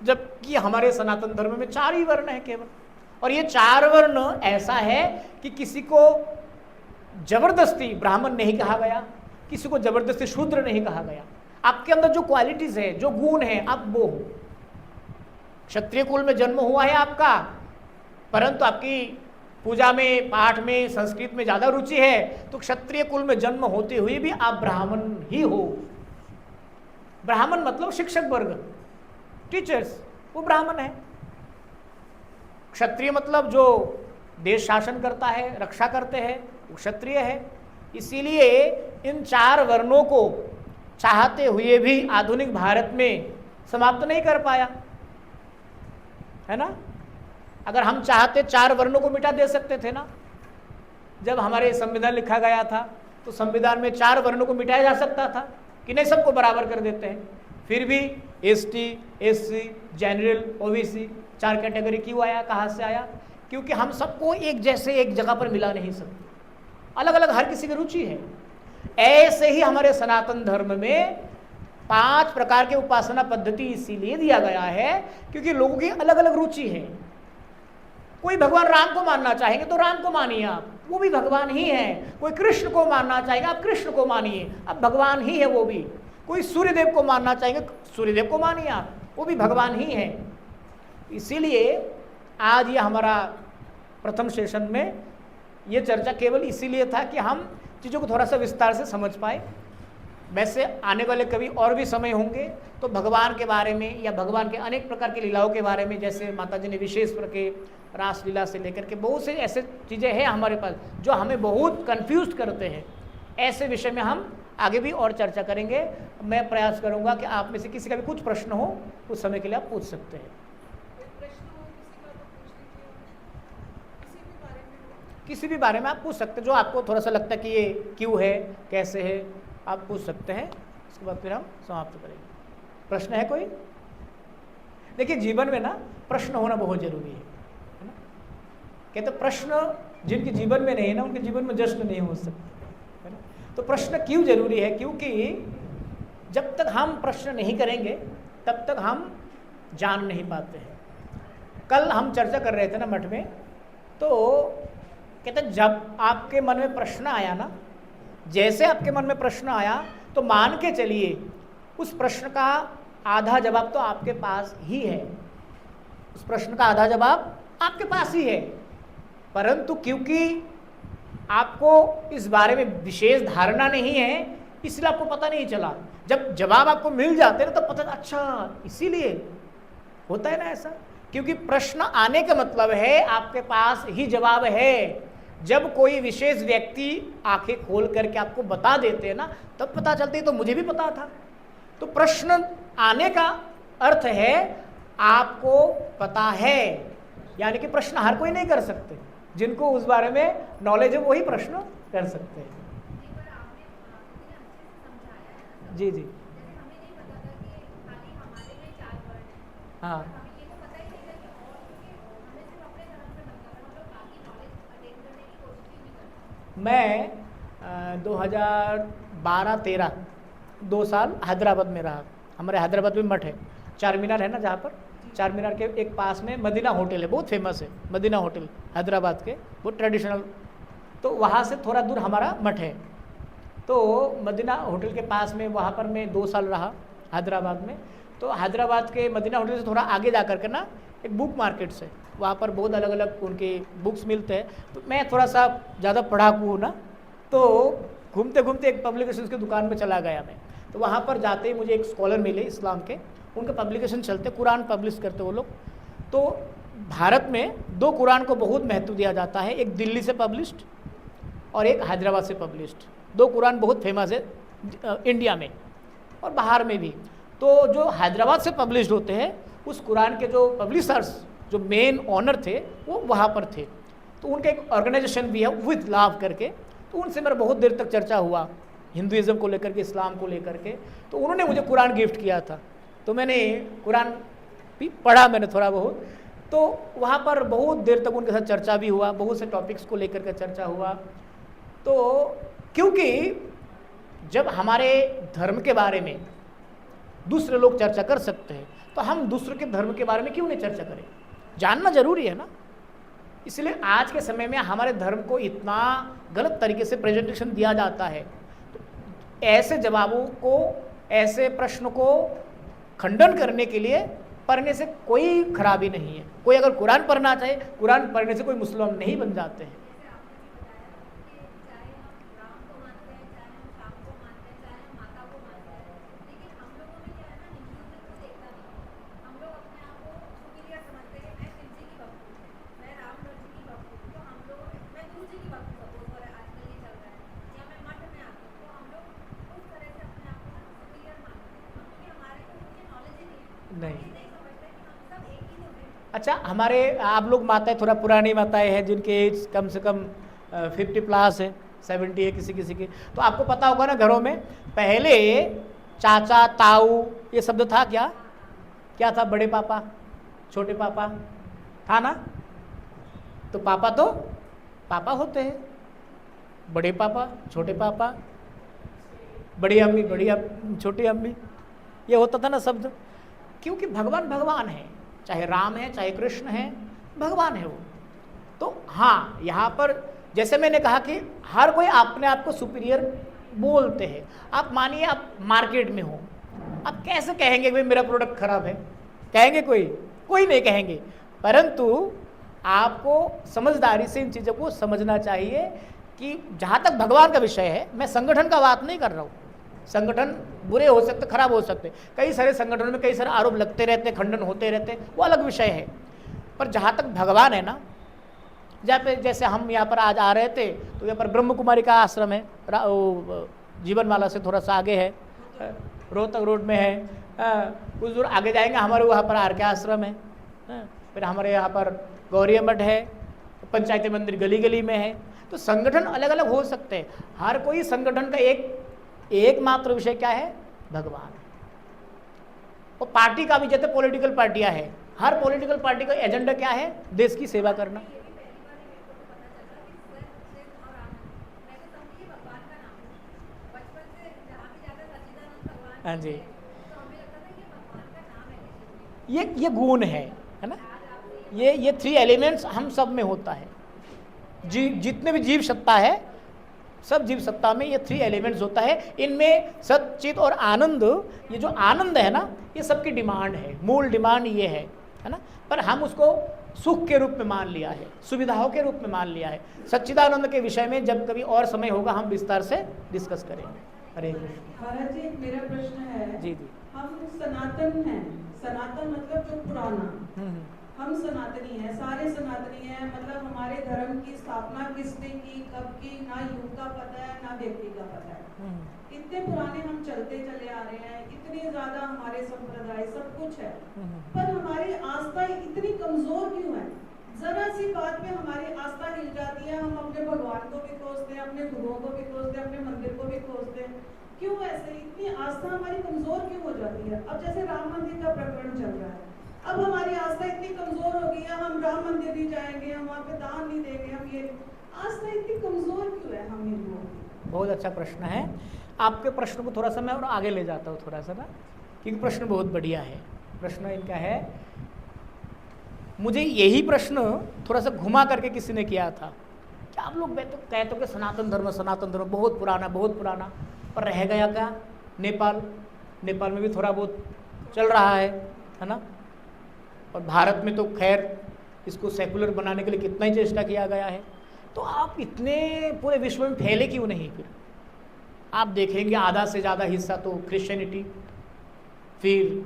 जबकि हमारे सनातन धर्म में 4 ही वर्ण है केवल। और ये 4 वर्ण ऐसा है कि किसी को जबरदस्ती ब्राह्मण नहीं कहा गया, किसी को जबरदस्ती शूद्र नहीं कहा गया। आपके अंदर जो क्वालिटीज है, जो गुण है, आप वो हो। क्षत्रिय कुल में जन्म हुआ है आपका, परंतु आपकी पूजा में, पाठ में, संस्कृत में ज्यादा रुचि है, तो क्षत्रिय कुल में जन्म होते हुए भी आप ब्राह्मण ही हो। ब्राह्मण मतलब शिक्षक वर्ग, टीचर्स, वो ब्राह्मण है। क्षत्रिय मतलब जो देश शासन करता है, रक्षा करते हैं, वो क्षत्रिय है। इसीलिए इन 4 वर्णों को चाहते हुए भी आधुनिक भारत में समाप्त नहीं कर पाया, है ना। अगर हम चाहते 4 वर्णों को मिटा दे सकते थे ना। जब हमारे संविधान लिखा गया था तो संविधान में 4 वर्णों को मिटाया जा सकता था कि नहीं, सबको बराबर कर देते हैं। फिर भी ST, SC, general, OBC 4 category क्यों आया, कहाँ से आया? क्योंकि हम सबको एक जैसे एक जगह पर मिला नहीं सकते, अलग अलग हर किसी की रुचि है। ऐसे ही हमारे सनातन धर्म में 5 प्रकार के उपासना पद्धति इसीलिए दिया गया है क्योंकि लोगों की अलग अलग रुचि है। कोई भगवान राम को मानना चाहेंगे तो राम को मानिए आप, वो भी भगवान ही है। कोई कृष्ण को मानना चाहेंगे आप कृष्ण को मानिए, अब भगवान ही है वो भी। कोई सूर्यदेव को मानना चाहेंगे सूर्यदेव को मानिए आप, वो भी भगवान ही है। इसीलिए आज ये हमारा प्रथम सेशन में ये चर्चा केवल इसीलिए था कि हम चीज़ों को थोड़ा सा विस्तार से समझ पाए। वैसे आने वाले कभी और भी समय होंगे तो भगवान के बारे में या भगवान के अनेक प्रकार की लीलाओं के बारे में, जैसे माता जी ने विशेष करके रासलीला से लेकर के बहुत से ऐसे चीज़ें हैं हमारे पास जो हमें बहुत कंफ्यूज करते हैं। ऐसे विषय में हम आगे भी और चर्चा करेंगे। मैं प्रयास करूंगा कि आप में से किसी का भी कुछ प्रश्न हो उस समय के लिए आप पूछ सकते हैं। किसी भी बारे में आप पूछ सकते हैं, जो आपको थोड़ा सा लगता है कि ये क्यों है, कैसे है, आप पूछ सकते हैं। उसके बाद फिर हम समाप्त करेंगे। प्रश्न है कोई? देखिए जीवन में ना प्रश्न होना बहुत जरूरी है ना। कहते प्रश्न जिनके जीवन में नहीं है ना, उनके जीवन में जश्न नहीं हो सकता, है ना। तो प्रश्न क्यों जरूरी है? क्योंकि जब तक हम प्रश्न नहीं करेंगे तब तक हम जान नहीं पाते हैं। कल हम चर्चा कर रहे थे ना मठ में, तो कहते जब आपके मन में प्रश्न आया ना, जैसे आपके मन में प्रश्न आया तो मान के चलिए उस प्रश्न का आधा जवाब तो आपके पास ही है। उस प्रश्न का आधा जवाब आपके पास ही है, परंतु क्योंकि आपको इस बारे में विशेष धारणा नहीं है इसलिए आपको पता नहीं चला। जब जवाब आपको मिल जाते हैं ना तो पता, अच्छा इसीलिए होता है ना ऐसा। क्योंकि प्रश्न आने का मतलब है आपके पास ही जवाब है। जब कोई विशेष व्यक्ति आंखें खोल करके आपको बता देते हैं ना, तब पता चलती है तो मुझे भी पता था। तो प्रश्न आने का अर्थ है आपको पता है, यानी कि प्रश्न हर कोई नहीं कर सकते। जिनको उस बारे में नॉलेज है वही प्रश्न कर सकते हैं। जी जी हाँ, मैं 2012-13 2 साल हैदराबाद में रहा। हमारे हैदराबाद में मठ है, चार मीनार है ना, जहाँ पर चार मीनार के एक पास में मदीना होटल है, बहुत फेमस है मदीना होटल हैदराबाद के, बहुत ट्रेडिशनल। तो वहाँ से थोड़ा दूर हमारा मठ है। तो मदीना होटल के पास में वहाँ पर मैं 2 साल रहा हैदराबाद में। तो हैदराबाद के मदीना होटल से थोड़ा आगे जा कर के ना एक बुक मार्केट से, वहाँ पर बहुत अलग अलग उनके बुक्स मिलते हैं। तो मैं थोड़ा सा ज़्यादा पढ़ाकू हूँ ना, तो घूमते घूमते एक पब्लिकेशन की दुकान में चला गया मैं। तो वहाँ पर जाते ही मुझे एक स्कॉलर मिले इस्लाम के, उनके पब्लिकेशन चलते, कुरान पब्लिश करते वो लोग। तो भारत में 2 कुरान को बहुत महत्व दिया जाता है, एक दिल्ली से पब्लिश्ड और एक हैदराबाद से पब्लिश्ड। 2 कुरान बहुत फेमस है इंडिया में और बाहर में भी। तो जो हैदराबाद से पब्लिश्ड होते हैं उस कुरान के जो पब्लिशर्स, जो मेन ऑनर थे, वो वहाँ पर थे। तो उनका एक ऑर्गेनाइजेशन भी है विद लाव करके, तो उनसे मेरा बहुत देर तक चर्चा हुआ हिंदुइज़्म को लेकर के, इस्लाम को लेकर के। तो उन्होंने मुझे कुरान गिफ्ट किया था, तो मैंने कुरान भी पढ़ा मैंने थोड़ा बहुत। तो वहाँ पर बहुत देर तक उनके साथ चर्चा भी हुआ, बहुत से टॉपिक्स को लेकर के चर्चा हुआ। तो क्योंकि जब हमारे धर्म के बारे में दूसरे लोग चर्चा कर सकते हैं तो हम दूसरे के धर्म के बारे में क्यों नहीं चर्चा करें? जानना जरूरी है ना। इसलिए आज के समय में हमारे धर्म को इतना गलत तरीके से प्रेजेंटेशन दिया जाता है। तो ऐसे जवाबों को, ऐसे प्रश्न को खंडन करने के लिए पढ़ने से कोई खराबी नहीं है। कोई अगर कुरान पढ़ना चाहे, कुरान पढ़ने से कोई मुसलमान नहीं बन जाते हैं। नहीं, अच्छा, हमारे आप लोग माताएं थोड़ा पुरानी माताएं हैं जिनके एज कम से कम 50+ है, 70 है किसी किसी की। तो आपको पता होगा ना, घरों में पहले चाचा, ताऊ ये शब्द था क्या? क्या था? बड़े पापा, छोटे पापा था ना। तो पापा तो पापा होते हैं, बड़े पापा, छोटे पापा, बड़ी अम्मी, छोटी अम्मी, ये होता था ना शब्द। क्योंकि भगवान भगवान है, चाहे राम है चाहे कृष्ण है, भगवान है वो। तो हाँ, यहाँ पर जैसे मैंने कहा कि हर कोई अपने आप को सुपीरियर बोलते हैं। आप मानिए आप मार्केट में हो, आप कैसे कहेंगे भाई मेरा प्रोडक्ट खराब है? कहेंगे कोई नहीं कहेंगे। परंतु आपको समझदारी से इन चीज़ों को समझना चाहिए कि जहाँ तक भगवान का विषय है, मैं संगठन का बात नहीं कर रहा हूँ। संगठन बुरे हो सकते, खराब हो सकते, कई सारे संगठनों में कई सारे आरोप लगते रहते, खंडन होते रहते, वो अलग विषय है। पर जहाँ तक भगवान है ना, जहाँ पे जैसे हम यहाँ पर आज आ रहे थे तो यहाँ पर ब्रह्म कुमारी का आश्रम है, जीवनमाला से थोड़ा सा आगे है, रोहतक रोड में है। कुछ दूर आगे जाएंगे हमारे वहाँ पर आर के आश्रम है। फिर हमारे यहाँ पर गौरी मठ है, पंचायती मंदिर गली गली में है। तो संगठन अलग अलग हो सकते हैं, हर कोई संगठन का एकमात्र विषय क्या है? भगवान। और पार्टी का भी, जैसे पॉलिटिकल पार्टियां हैं, हर पॉलिटिकल पार्टी का एजेंडा क्या है? देश की सेवा करना। हाँ जी, ये गुण है ना। ये 3 एलिमेंट्स हम सब में होता है। जितने भी जीव सत्ता है, सब जीव सत्ता में ये 3 एलिमेंट्स होता है। इनमें सत, चित और आनंद, ये जो आनंद है ना, ये सबकी डिमांड है, मूल डिमांड ये है ना। पर हम उसको सुख के रूप में मान लिया है, सुविधाओं के रूप में मान लिया है। सच्चिदानंद के विषय में जब कभी और समय होगा हम विस्तार से डिस्कस करेंगे। हरे कृष्ण। महाराज जी, मेरा प्रश्न है, जी, हम सनातन हैं, सनातन मतलब जो पुराना, हम सनातनी हैं, सारे सनातनी हैं। मतलब हमारे धर्म की स्थापना किसने की, कब की, ना युग का पता है ना व्यक्ति का पता है। इतने पुराने हम चलते चले आ रहे हैं, इतने ज्यादा हमारे संप्रदाय सब कुछ है, पर हमारी आस्था इतनी कमजोर क्यों है? जरा सी बात पे हमारी आस्था हिल जाती है, हम अपने भगवान को भी कोसते हैं, अपने गुरुओं को भी कोसते हैं, अपने मंदिर को भी कोसते हैं। क्यों ऐसे? इतनी आस्था हमारी कमजोर क्यों हो जाती है? अब जैसे राम मंदिर का प्रकरण चल रहा है, अब हमारी आस्था इतनी कमजोर हो गई है, हम राम मंदिर नहीं जाएंगे, हम वहाँ पे दान नहीं देंगे, हम ये, आस्था इतनी कमजोर क्यों है हम हिंदुओं की? बहुत अच्छा प्रश्न है। आपके प्रश्न को थोड़ा सा मैं और आगे ले जाता हूँ थोड़ा सा ना, क्योंकि प्रश्न बहुत बढ़िया है। प्रश्न इनका है, मुझे यही प्रश्न थोड़ा सा घुमा करके किसी ने किया था कि आप लोग तो कहते हो कि सनातन धर्म बहुत पुराना, पर रह गया क्या? नेपाल में भी थोड़ा बहुत चल रहा है ना। और भारत में तो खैर इसको सेकुलर बनाने के लिए कितना ही चेष्टा किया गया है। तो आप इतने पूरे विश्व में फैले क्यों नहीं? फिर आप देखेंगे आधा से ज़्यादा हिस्सा तो क्रिश्चियनिटी, फिर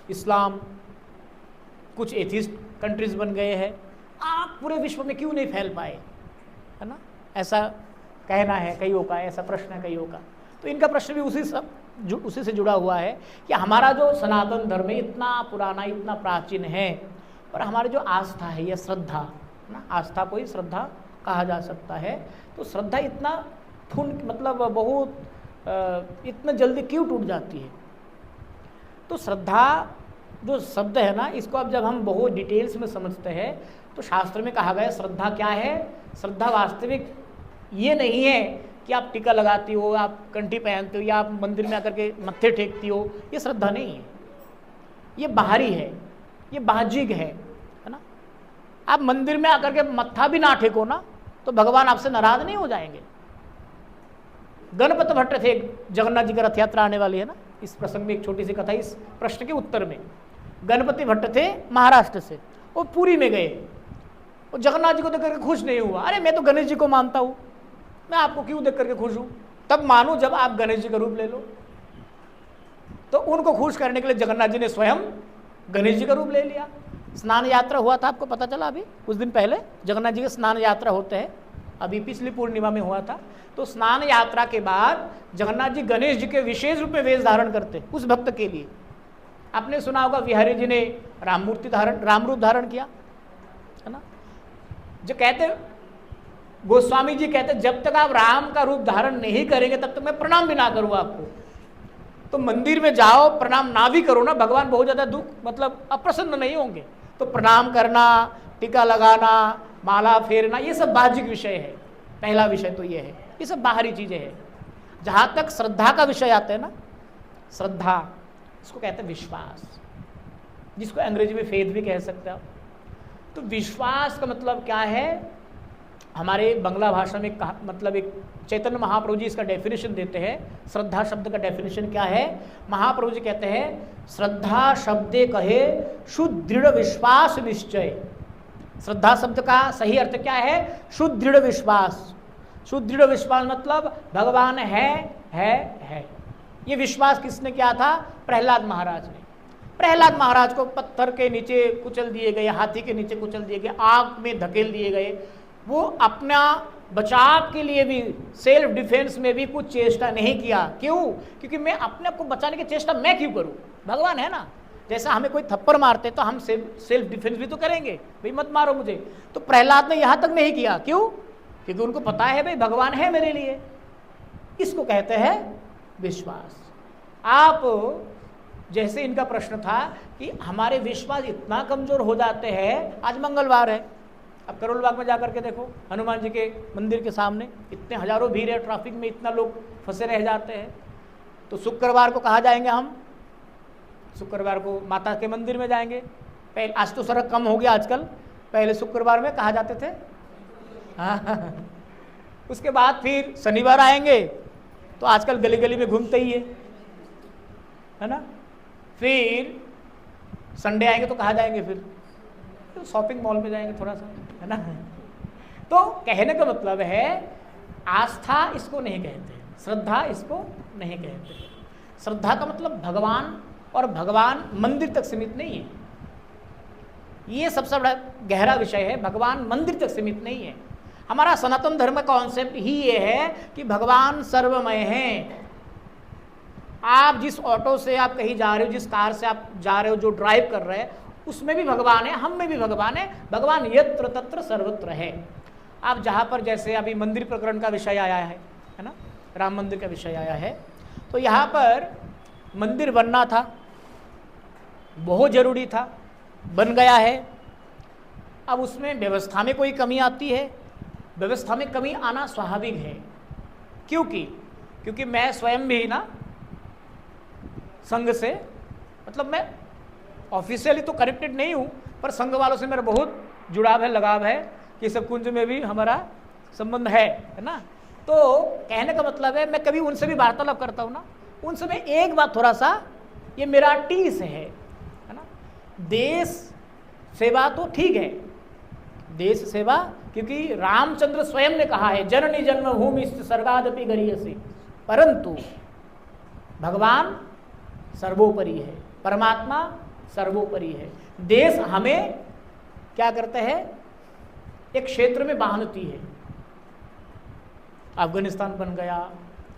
इस्लाम, कुछ एथिस्ट कंट्रीज बन गए हैं, आप पूरे विश्व में क्यों नहीं फैल पाए, है ना? ऐसा कहना है कईयों का, ऐसा प्रश्न है कईयों का। तो इनका प्रश्न भी उसी से जुड़ा हुआ है कि हमारा जो सनातन धर्म है इतना पुराना, इतना प्राचीन है, पर हमारी जो आस्था है या श्रद्धा, ना, आस्था को ही श्रद्धा कहा जा सकता है, तो श्रद्धा इतना मतलब बहुत इतना जल्दी क्यों टूट जाती है? तो श्रद्धा जो शब्द है ना, इसको अब जब हम बहुत डिटेल्स में समझते हैं तो शास्त्र में कहा गया श्रद्धा क्या है? श्रद्धा वास्तविक ये नहीं है कि आप टीका लगाती हो, आप कंठी पहनते हो या आप मंदिर में आकर के मत्थे टेकती हो, ये श्रद्धा नहीं है, ये बाहरी है, ये बाहजिक है ना? आप मंदिर में आकर के मत्था भी ना टेको ना तो भगवान आपसे नाराज नहीं हो जाएंगे। गणपति भट्ट थे, जगन्नाथ जी का रथ यात्रा आने वाली है ना, इस प्रसंग में एक छोटी सी कथा इस प्रश्न के उत्तर में। गणपति भट्ट थे महाराष्ट्र से, वो पुरी में गए, वो जगन्नाथ जी को देख करके खुश नहीं हुआ। अरे मैं तो गणेश जी को मानता हूँ, मैं आपको क्यों देख करके खुश हूँ? तब मानो जब आप गणेश जी का रूप ले लो। तो उनको खुश करने के लिए जगन्नाथ जी ने स्वयं गणेश जी का रूप ले लिया। स्नान यात्रा हुआ था, आपको पता चला अभी कुछ दिन पहले जगन्नाथ जी के स्नान यात्रा होते हैं, अभी पिछली पूर्णिमा में हुआ था। तो स्नान यात्रा के बाद जगन्नाथ जी गणेश जी के विशेष रूप में वेश धारण करते उस भक्त के लिए। आपने सुना होगा बिहारी जी ने राम रूप धारण किया, है ना? जो कहते गोस्वामी जी कहते जब तक आप राम का रूप धारण नहीं करेंगे तब तक मैं प्रणाम भी ना करूँ आपको। तो मंदिर में जाओ, प्रणाम ना भी करो ना, भगवान बहुत ज्यादा दुख मतलब अप्रसन्न नहीं होंगे। तो प्रणाम करना, टीका लगाना, माला फेरना, ये सब बाहजिक विषय है। पहला विषय तो ये है, ये सब बाहरी चीजें हैं। जहां तक श्रद्धा का विषय आता है ना, श्रद्धा इसको कहते हैं विश्वास, जिसको अंग्रेजी में फेथ भी कह सकते हैं। तो विश्वास का मतलब क्या है? हमारे बंगला भाषा में मतलब एक चैतन्य महाप्रभु जी इसका डेफिनेशन देते हैं। श्रद्धा शब्द का डेफिनेशन क्या है? महाप्रभु जी कहते हैं श्रद्धा शब्दे कहे सुदृढ़ विश्वास निश्चय। श्रद्धा शब्द का सही अर्थ क्या है? सुदृढ़ विश्वास। सुदृढ़ विश्वास मतलब भगवान है। ये विश्वास किसने किया था? प्रहलाद महाराज ने। प्रहलाद महाराज को पत्थर के नीचे कुचल दिए गए, हाथी के नीचे कुचल दिए गए, आग में धकेल दिए गए। वो अपना बचाव के लिए भी, सेल्फ डिफेंस में भी कुछ चेष्टा नहीं किया। क्यों? क्योंकि मैं अपने आप को बचाने की चेष्टा मैं क्यों करूं? भगवान है ना। जैसा हमें कोई थप्पड़ मारते तो हम सेल्फ डिफेंस भी तो करेंगे, भाई मत मारो मुझे। तो प्रहलाद ने यहां तक नहीं किया। क्यों? क्योंकि उनको पता है भाई भगवान है मेरे लिए। इसको कहते हैं विश्वास। आप जैसे इनका प्रश्न था कि हमारे विश्वास इतना कमजोर हो जाते हैं। आज मंगलवार है, अब करोल बाग में जाकर के देखो, हनुमान जी के मंदिर के सामने इतने हजारों भीड़ है, ट्रैफिक में इतना लोग फंसे रह जाते हैं। तो शुक्रवार को कहाँ जाएंगे हम? शुक्रवार को माता के मंदिर में जाएंगे। पहले, आज तो सड़क कम हो गया आजकल, पहले शुक्रवार में कहाँ जाते थे? हाँ। उसके बाद फिर शनिवार आएंगे तो आजकल गली गली में घूमते ही है ना। फिर संडे आएंगे तो कहाँ जाएंगे? फिर तो शॉपिंग मॉल में जाएंगे थोड़ा सा, है ना। तो कहने का मतलब है आस्था इसको नहीं कहते, श्रद्धा इसको नहीं कहते। श्रद्धा का मतलब भगवान, और भगवान मंदिर तक सीमित नहीं है। ये सबसे बड़ा गहरा विषय है। भगवान मंदिर तक सीमित नहीं है। हमारा सनातन धर्म का कॉन्सेप्ट ही ये है कि भगवान सर्वमय है। आप जिस ऑटो से आप कहीं जा रहे हो, जिस कार से आप जा रहे हो, जो ड्राइव कर रहे हैं, उसमें भी भगवान है, हम में भी भगवान है। भगवान यत्र तत्र सर्वत्र है। आप जहाँ पर, जैसे अभी मंदिर प्रकरण का विषय आया है ना, राम मंदिर का विषय आया है, तो यहाँ पर मंदिर बनना था, बहुत जरूरी था, बन गया है। अब उसमें व्यवस्था में कोई कमी आती है, व्यवस्था में कमी आना स्वाभाविक है। क्योंकि मैं स्वयं भी ना संघ से, मतलब मैं ऑफिशियली तो कनेक्टेड नहीं हूँ, पर संघ वालों से मेरा बहुत जुड़ाव है, लगाव है, कि सब कुंज में भी हमारा संबंध है ना। तो कहने का मतलब है मैं कभी उनसे भी वार्तालाप करता हूँ ना, उनसे मैं एक बात थोड़ा सा, ये मेरा टीस है ना। देश सेवा तो ठीक है, देश सेवा, क्योंकि रामचंद्र स्वयं ने कहा है जननी जन्मभूमि स्वर्गादपि गरीयसी, परंतु भगवान सर्वोपरि है, परमात्मा सर्वोपरि है। देश हमें क्या करते हैं, एक क्षेत्र में बांधती है। अफगानिस्तान बन गया,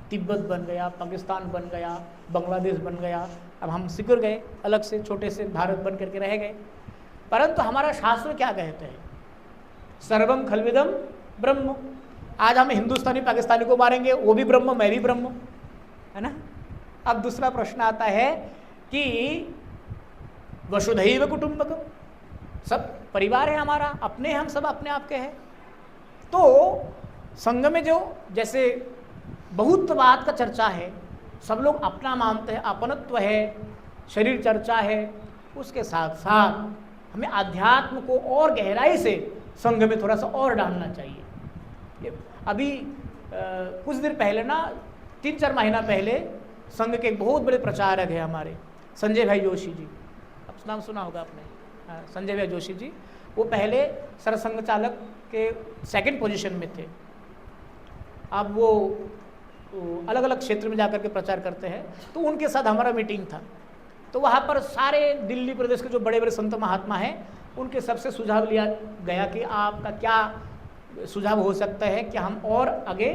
तिब्बत बन गया, पाकिस्तान बन गया, बांग्लादेश बन गया, अब हम सिकुड़ गए, अलग से छोटे से भारत बन करके रह गए। परंतु हमारा शास्त्र क्या कहते हैं, सर्वम खलविदम ब्रह्म। आज हम हिंदुस्तानी पाकिस्तानी को मारेंगे, वो भी ब्रह्म, मैं भी ब्रह्म, है ना। अब दूसरा प्रश्न आता है कि वसुधैव कुटुंबकम, सब परिवार है हमारा, अपने हम सब अपने आप के हैं। तो संघ में जो जैसे बहुत्ववाद का चर्चा है, सब लोग अपना मानते हैं, अपनत्व है, शरीर चर्चा है, उसके साथ साथ हमें अध्यात्म को और गहराई से संघ में थोड़ा सा और डालना चाहिए। अभी कुछ दिन पहले ना, 3-4 महीना पहले संघ के एक बहुत बड़े प्रचारक है हमारे, संजय भाई जोशी जी, अब नाम सुना होगा आपने, संजय भाई जोशी जी। वो पहले सरसंघ चालक के 2nd पोजीशन में थे, अब वो अलग अलग क्षेत्र में जाकर के प्रचार करते हैं। तो उनके साथ हमारा मीटिंग था, तो वहाँ पर सारे दिल्ली प्रदेश के जो बड़े बड़े संत महात्मा हैं, उनके सबसे सुझाव लिया गया कि आपका क्या सुझाव हो सकता है कि हम और आगे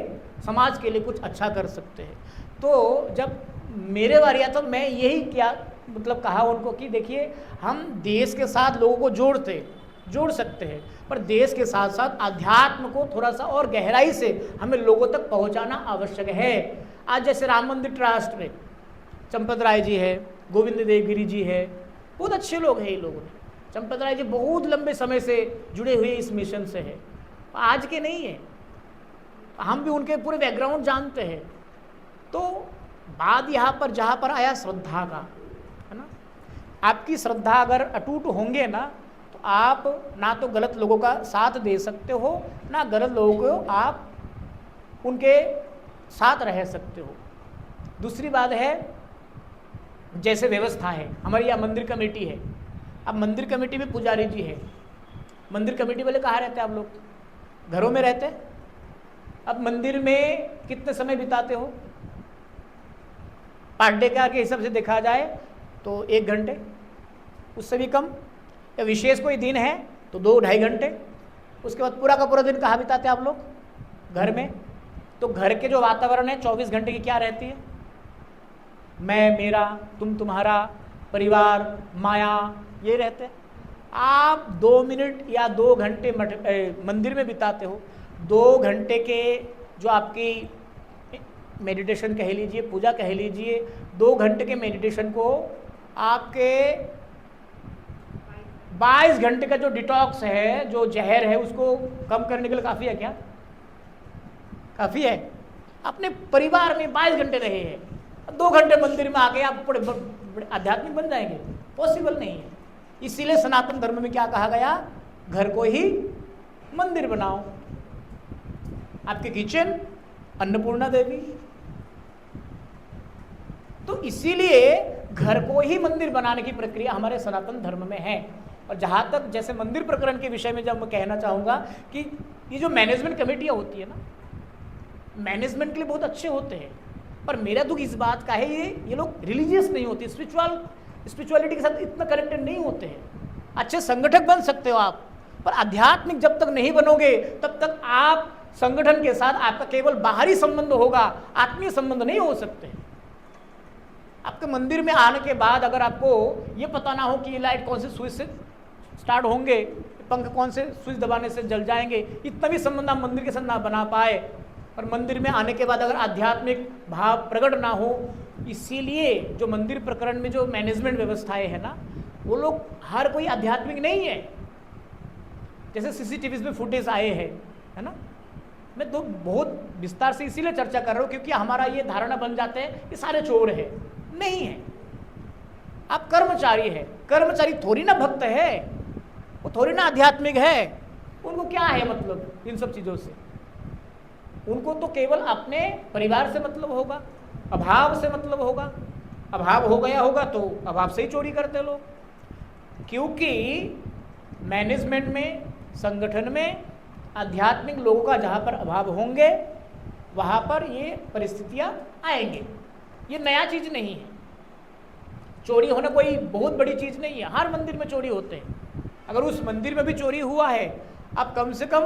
समाज के लिए कुछ अच्छा कर सकते हैं। तो जब मेरे बारी आया तो मैं यही क्या मतलब कहा उनको कि देखिए, हम देश के साथ लोगों को जोड़ सकते हैं, पर देश के साथ साथ अध्यात्म को थोड़ा सा और गहराई से हमें लोगों तक पहुंचाना आवश्यक है। आज जैसे राम मंदिर ट्रस्ट में चंपत राय जी है, गोविंद देवगिरी जी है, बहुत अच्छे लोग हैं ये लोगों ने। चंपत राय जी बहुत लंबे समय से जुड़े हुए इस मिशन से है, आज के नहीं है, हम भी उनके पूरे बैकग्राउंड जानते हैं। तो बात यहाँ पर जहाँ पर आया श्रद्धा का, है ना, आपकी श्रद्धा अगर अटूट होंगे ना, तो आप ना तो गलत लोगों का साथ दे सकते हो, ना गलत लोगों को आप उनके साथ रह सकते हो। दूसरी बात है, जैसे व्यवस्था है हमारी, यहाँ मंदिर कमेटी है, अब मंदिर कमेटी में पुजारी जी है, मंदिर कमेटी वाले कहाँ रहते हैं आप लोग, घरों में रहते हैं। अब मंदिर में कितने समय बिताते हो, पर डे के हिसाब से देखा जाए तो 1 घंटे, उससे भी कम, या विशेष कोई दिन है तो 2-2.5 घंटे। उसके बाद पूरा का पूरा दिन कहाँ बिताते हैं आप लोग, घर में। तो घर के जो वातावरण है 24 घंटे की क्या रहती है, मैं मेरा, तुम तुम्हारा, परिवार, माया, ये रहते हैं। आप 2 मिनट या 2 घंटे मंदिर में बिताते हो, 2 घंटे के जो आपकी मेडिटेशन कह लीजिए, पूजा कह लीजिए, 2 घंटे के मेडिटेशन को आपके 22 घंटे का जो डिटॉक्स है, जो जहर है, उसको कम करने के लिए काफ़ी है क्या, काफ़ी है। अपने परिवार में 22 घंटे रहे हैं, 2 घंटे मंदिर में आके आप बड़े आध्यात्मिक बन जाएंगे, पॉसिबल नहीं है। इसीलिए सनातन धर्म में क्या कहा गया, घर को ही मंदिर बनाओ। आपके किचन अन्नपूर्णा देवी, तो इसीलिए घर को ही मंदिर बनाने की प्रक्रिया हमारे सनातन धर्म में है। और जहाँ तक जैसे मंदिर प्रकरण के विषय में जब मैं कहना चाहूँगा कि ये जो मैनेजमेंट कमेटियाँ होती है ना, मैनेजमेंट के लिए बहुत अच्छे होते हैं, पर मेरा दुख इस बात का है ये लोग रिलीजियस नहीं होते, स्पिरिचुअलिटी के साथ इतना कनेक्टेड नहीं होते हैं। अच्छे संगठक बन सकते हो आप, पर आध्यात्मिक जब तक नहीं बनोगे तब तक आप संगठन के साथ आपका केवल बाहरी संबंध होगा, आत्मीय संबंध नहीं हो सकते। आपके मंदिर में आने के बाद अगर आपको ये पता ना हो कि ये लाइट कौन से स्विच से स्टार्ट होंगे, पंख कौन से स्विच दबाने से जल जाएंगे, इतना भी संबंध आप मंदिर के साथ ना बना पाए, और मंदिर में आने के बाद अगर आध्यात्मिक भाव प्रकट ना हो, इसीलिए जो मंदिर प्रकरण में जो मैनेजमेंट व्यवस्थाएं है ना, वो लोग हर कोई आध्यात्मिक नहीं है। जैसे सीसीटीवी में फुटेज आए हैं, है ना, मैं तो बहुत विस्तार से इसीलिए चर्चा कर रहा हूँ क्योंकि हमारा ये धारणा बन जाता है कि सारे चोर है, नहीं है। आप कर्मचारी है, कर्मचारी थोड़ी ना भक्त है, वो थोड़ी ना आध्यात्मिक है, उनको क्या है मतलब इन सब चीज़ों से, उनको तो केवल अपने परिवार से मतलब होगा, अभाव से मतलब होगा। अभाव हो गया होगा तो अभाव से ही चोरी करते लोग, क्योंकि मैनेजमेंट में, संगठन में आध्यात्मिक लोगों का जहाँ पर अभाव होंगे वहाँ पर ये परिस्थितियाँ आएंगे। ये नया चीज़ नहीं है, चोरी होना कोई बहुत बड़ी चीज़ नहीं है, हर मंदिर में चोरी होते हैं। अगर उस मंदिर में भी चोरी हुआ है, अब कम से कम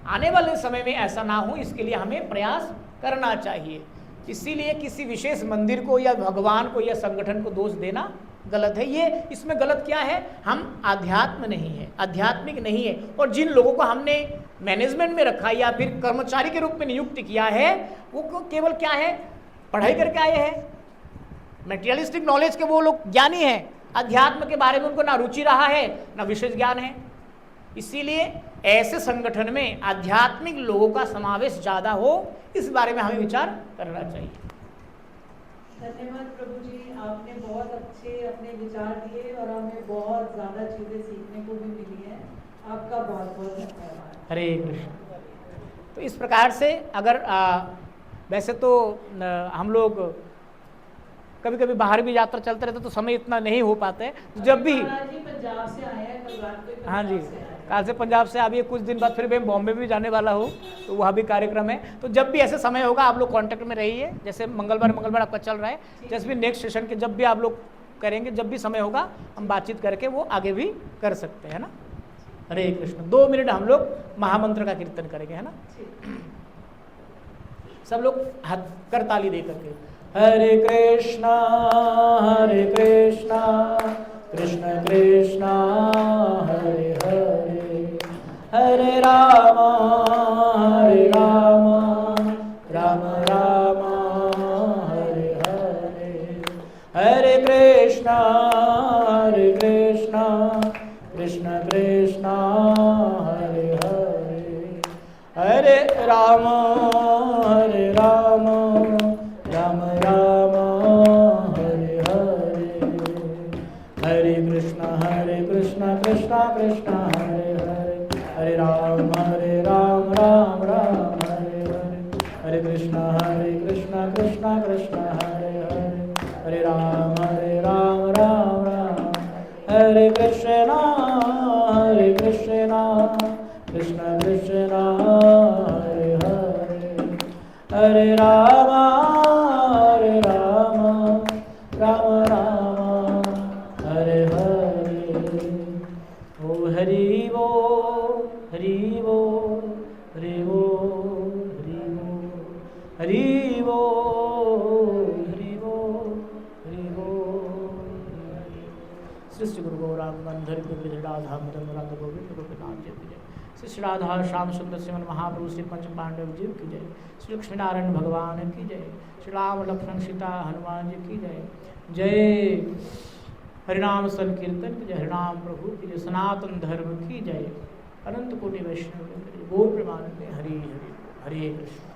आने वाले समय में ऐसा ना हो, इसके लिए हमें प्रयास करना चाहिए। इसीलिए किसी विशेष मंदिर को या भगवान को या संगठन को दोष देना गलत है। ये इसमें गलत क्या है, हम आध्यात्म नहीं है, आध्यात्मिक नहीं है। और जिन लोगों को हमने मैनेजमेंट में रखा या फिर कर्मचारी के रूप में नियुक्त किया है, वो केवल क्या है, पढ़ाई करके आए हैं, मटेरियलिस्टिक नॉलेज के वो लोग ज्ञानी हैं, अध्यात्म के बारे में उनको ना रुचि रहा है ना विशेष ज्ञान है। इसीलिए ऐसे संगठन में आध्यात्मिक लोगों का समावेश ज्यादा हो, इस बारे में हमें विचार करना चाहिए। धन्यवाद प्रभु जी, आपने बहुत अच्छे अपने विचार दिए और हमें बहुत ज़्यादा चीज़ें सीखने को भी मिली है। आपका बहुत बहुत धन्यवाद। हरे कृष्ण। तो इस प्रकार से अगर वैसे तो हम लोग कभी कभी बाहर भी यात्रा चलते रहते तो समय इतना नहीं हो पाता है, जब भी पंजाब से आए हैं, कल रात को हाँ जी, कल से पंजाब से अभी कुछ दिन बाद फिर मैं बॉम्बे भी जाने वाला हूँ, तो वहाँ भी कार्यक्रम है। तो जब भी ऐसे समय होगा आप लोग कांटेक्ट में रहिए। जैसे मंगलवार आपका चल रहा है, जैसे भी नेक्स्ट सेशन के जब भी आप लोग करेंगे, जब भी समय होगा हम बातचीत करके वो आगे भी कर सकते हैं ना। हरे कृष्ण। 2 मिनट हम लोग महामंत्र का कीर्तन करेंगे, है ना। सब लोग हाथ करताली दे करके हरे कृष्णा कृष्ण कृष्णा हरे हरे, हरे राम राम राम हरे हरे, हरे कृष्णा कृष्ण कृष्णा हरे हरे, हरे राम राम राम हरे हरे, हरे कृष्णा कृष्णा कृष्णा हरे हरे, हरे राम राम राम हरे हरे, हरे कृष्णा कृष्णा कृष्णा हरे हरे, हरे राम राम राम, हरे कृष्णा कृष्ण कृष्णा हरे हरे, हरे राम राम राम हरे हरे। ओ हरि वो हरि वो हरि वो हरि वो हरि वो हरि वो। श्री श्री गुरु गौरांगधर राधा मदन राधा गोविंद गोपीनाथ जय की जय। श्री श्री राधा श्याम सुंदर सिमन महाप्रभु श्री पंच पांडव जी की जय। श्री लक्ष्मीनारायण भगवान की जय। श्री राम लक्ष्मण सीता हनुमान जी की जय। जय हरिनाम संकीर्तन की जय। हरिनाम प्रभु की जय। सनातन धर्म की जय। अनंत कोटि वैष्णव की जय। गौर प्रेमानंद हरि हरि हरे कृष्ण।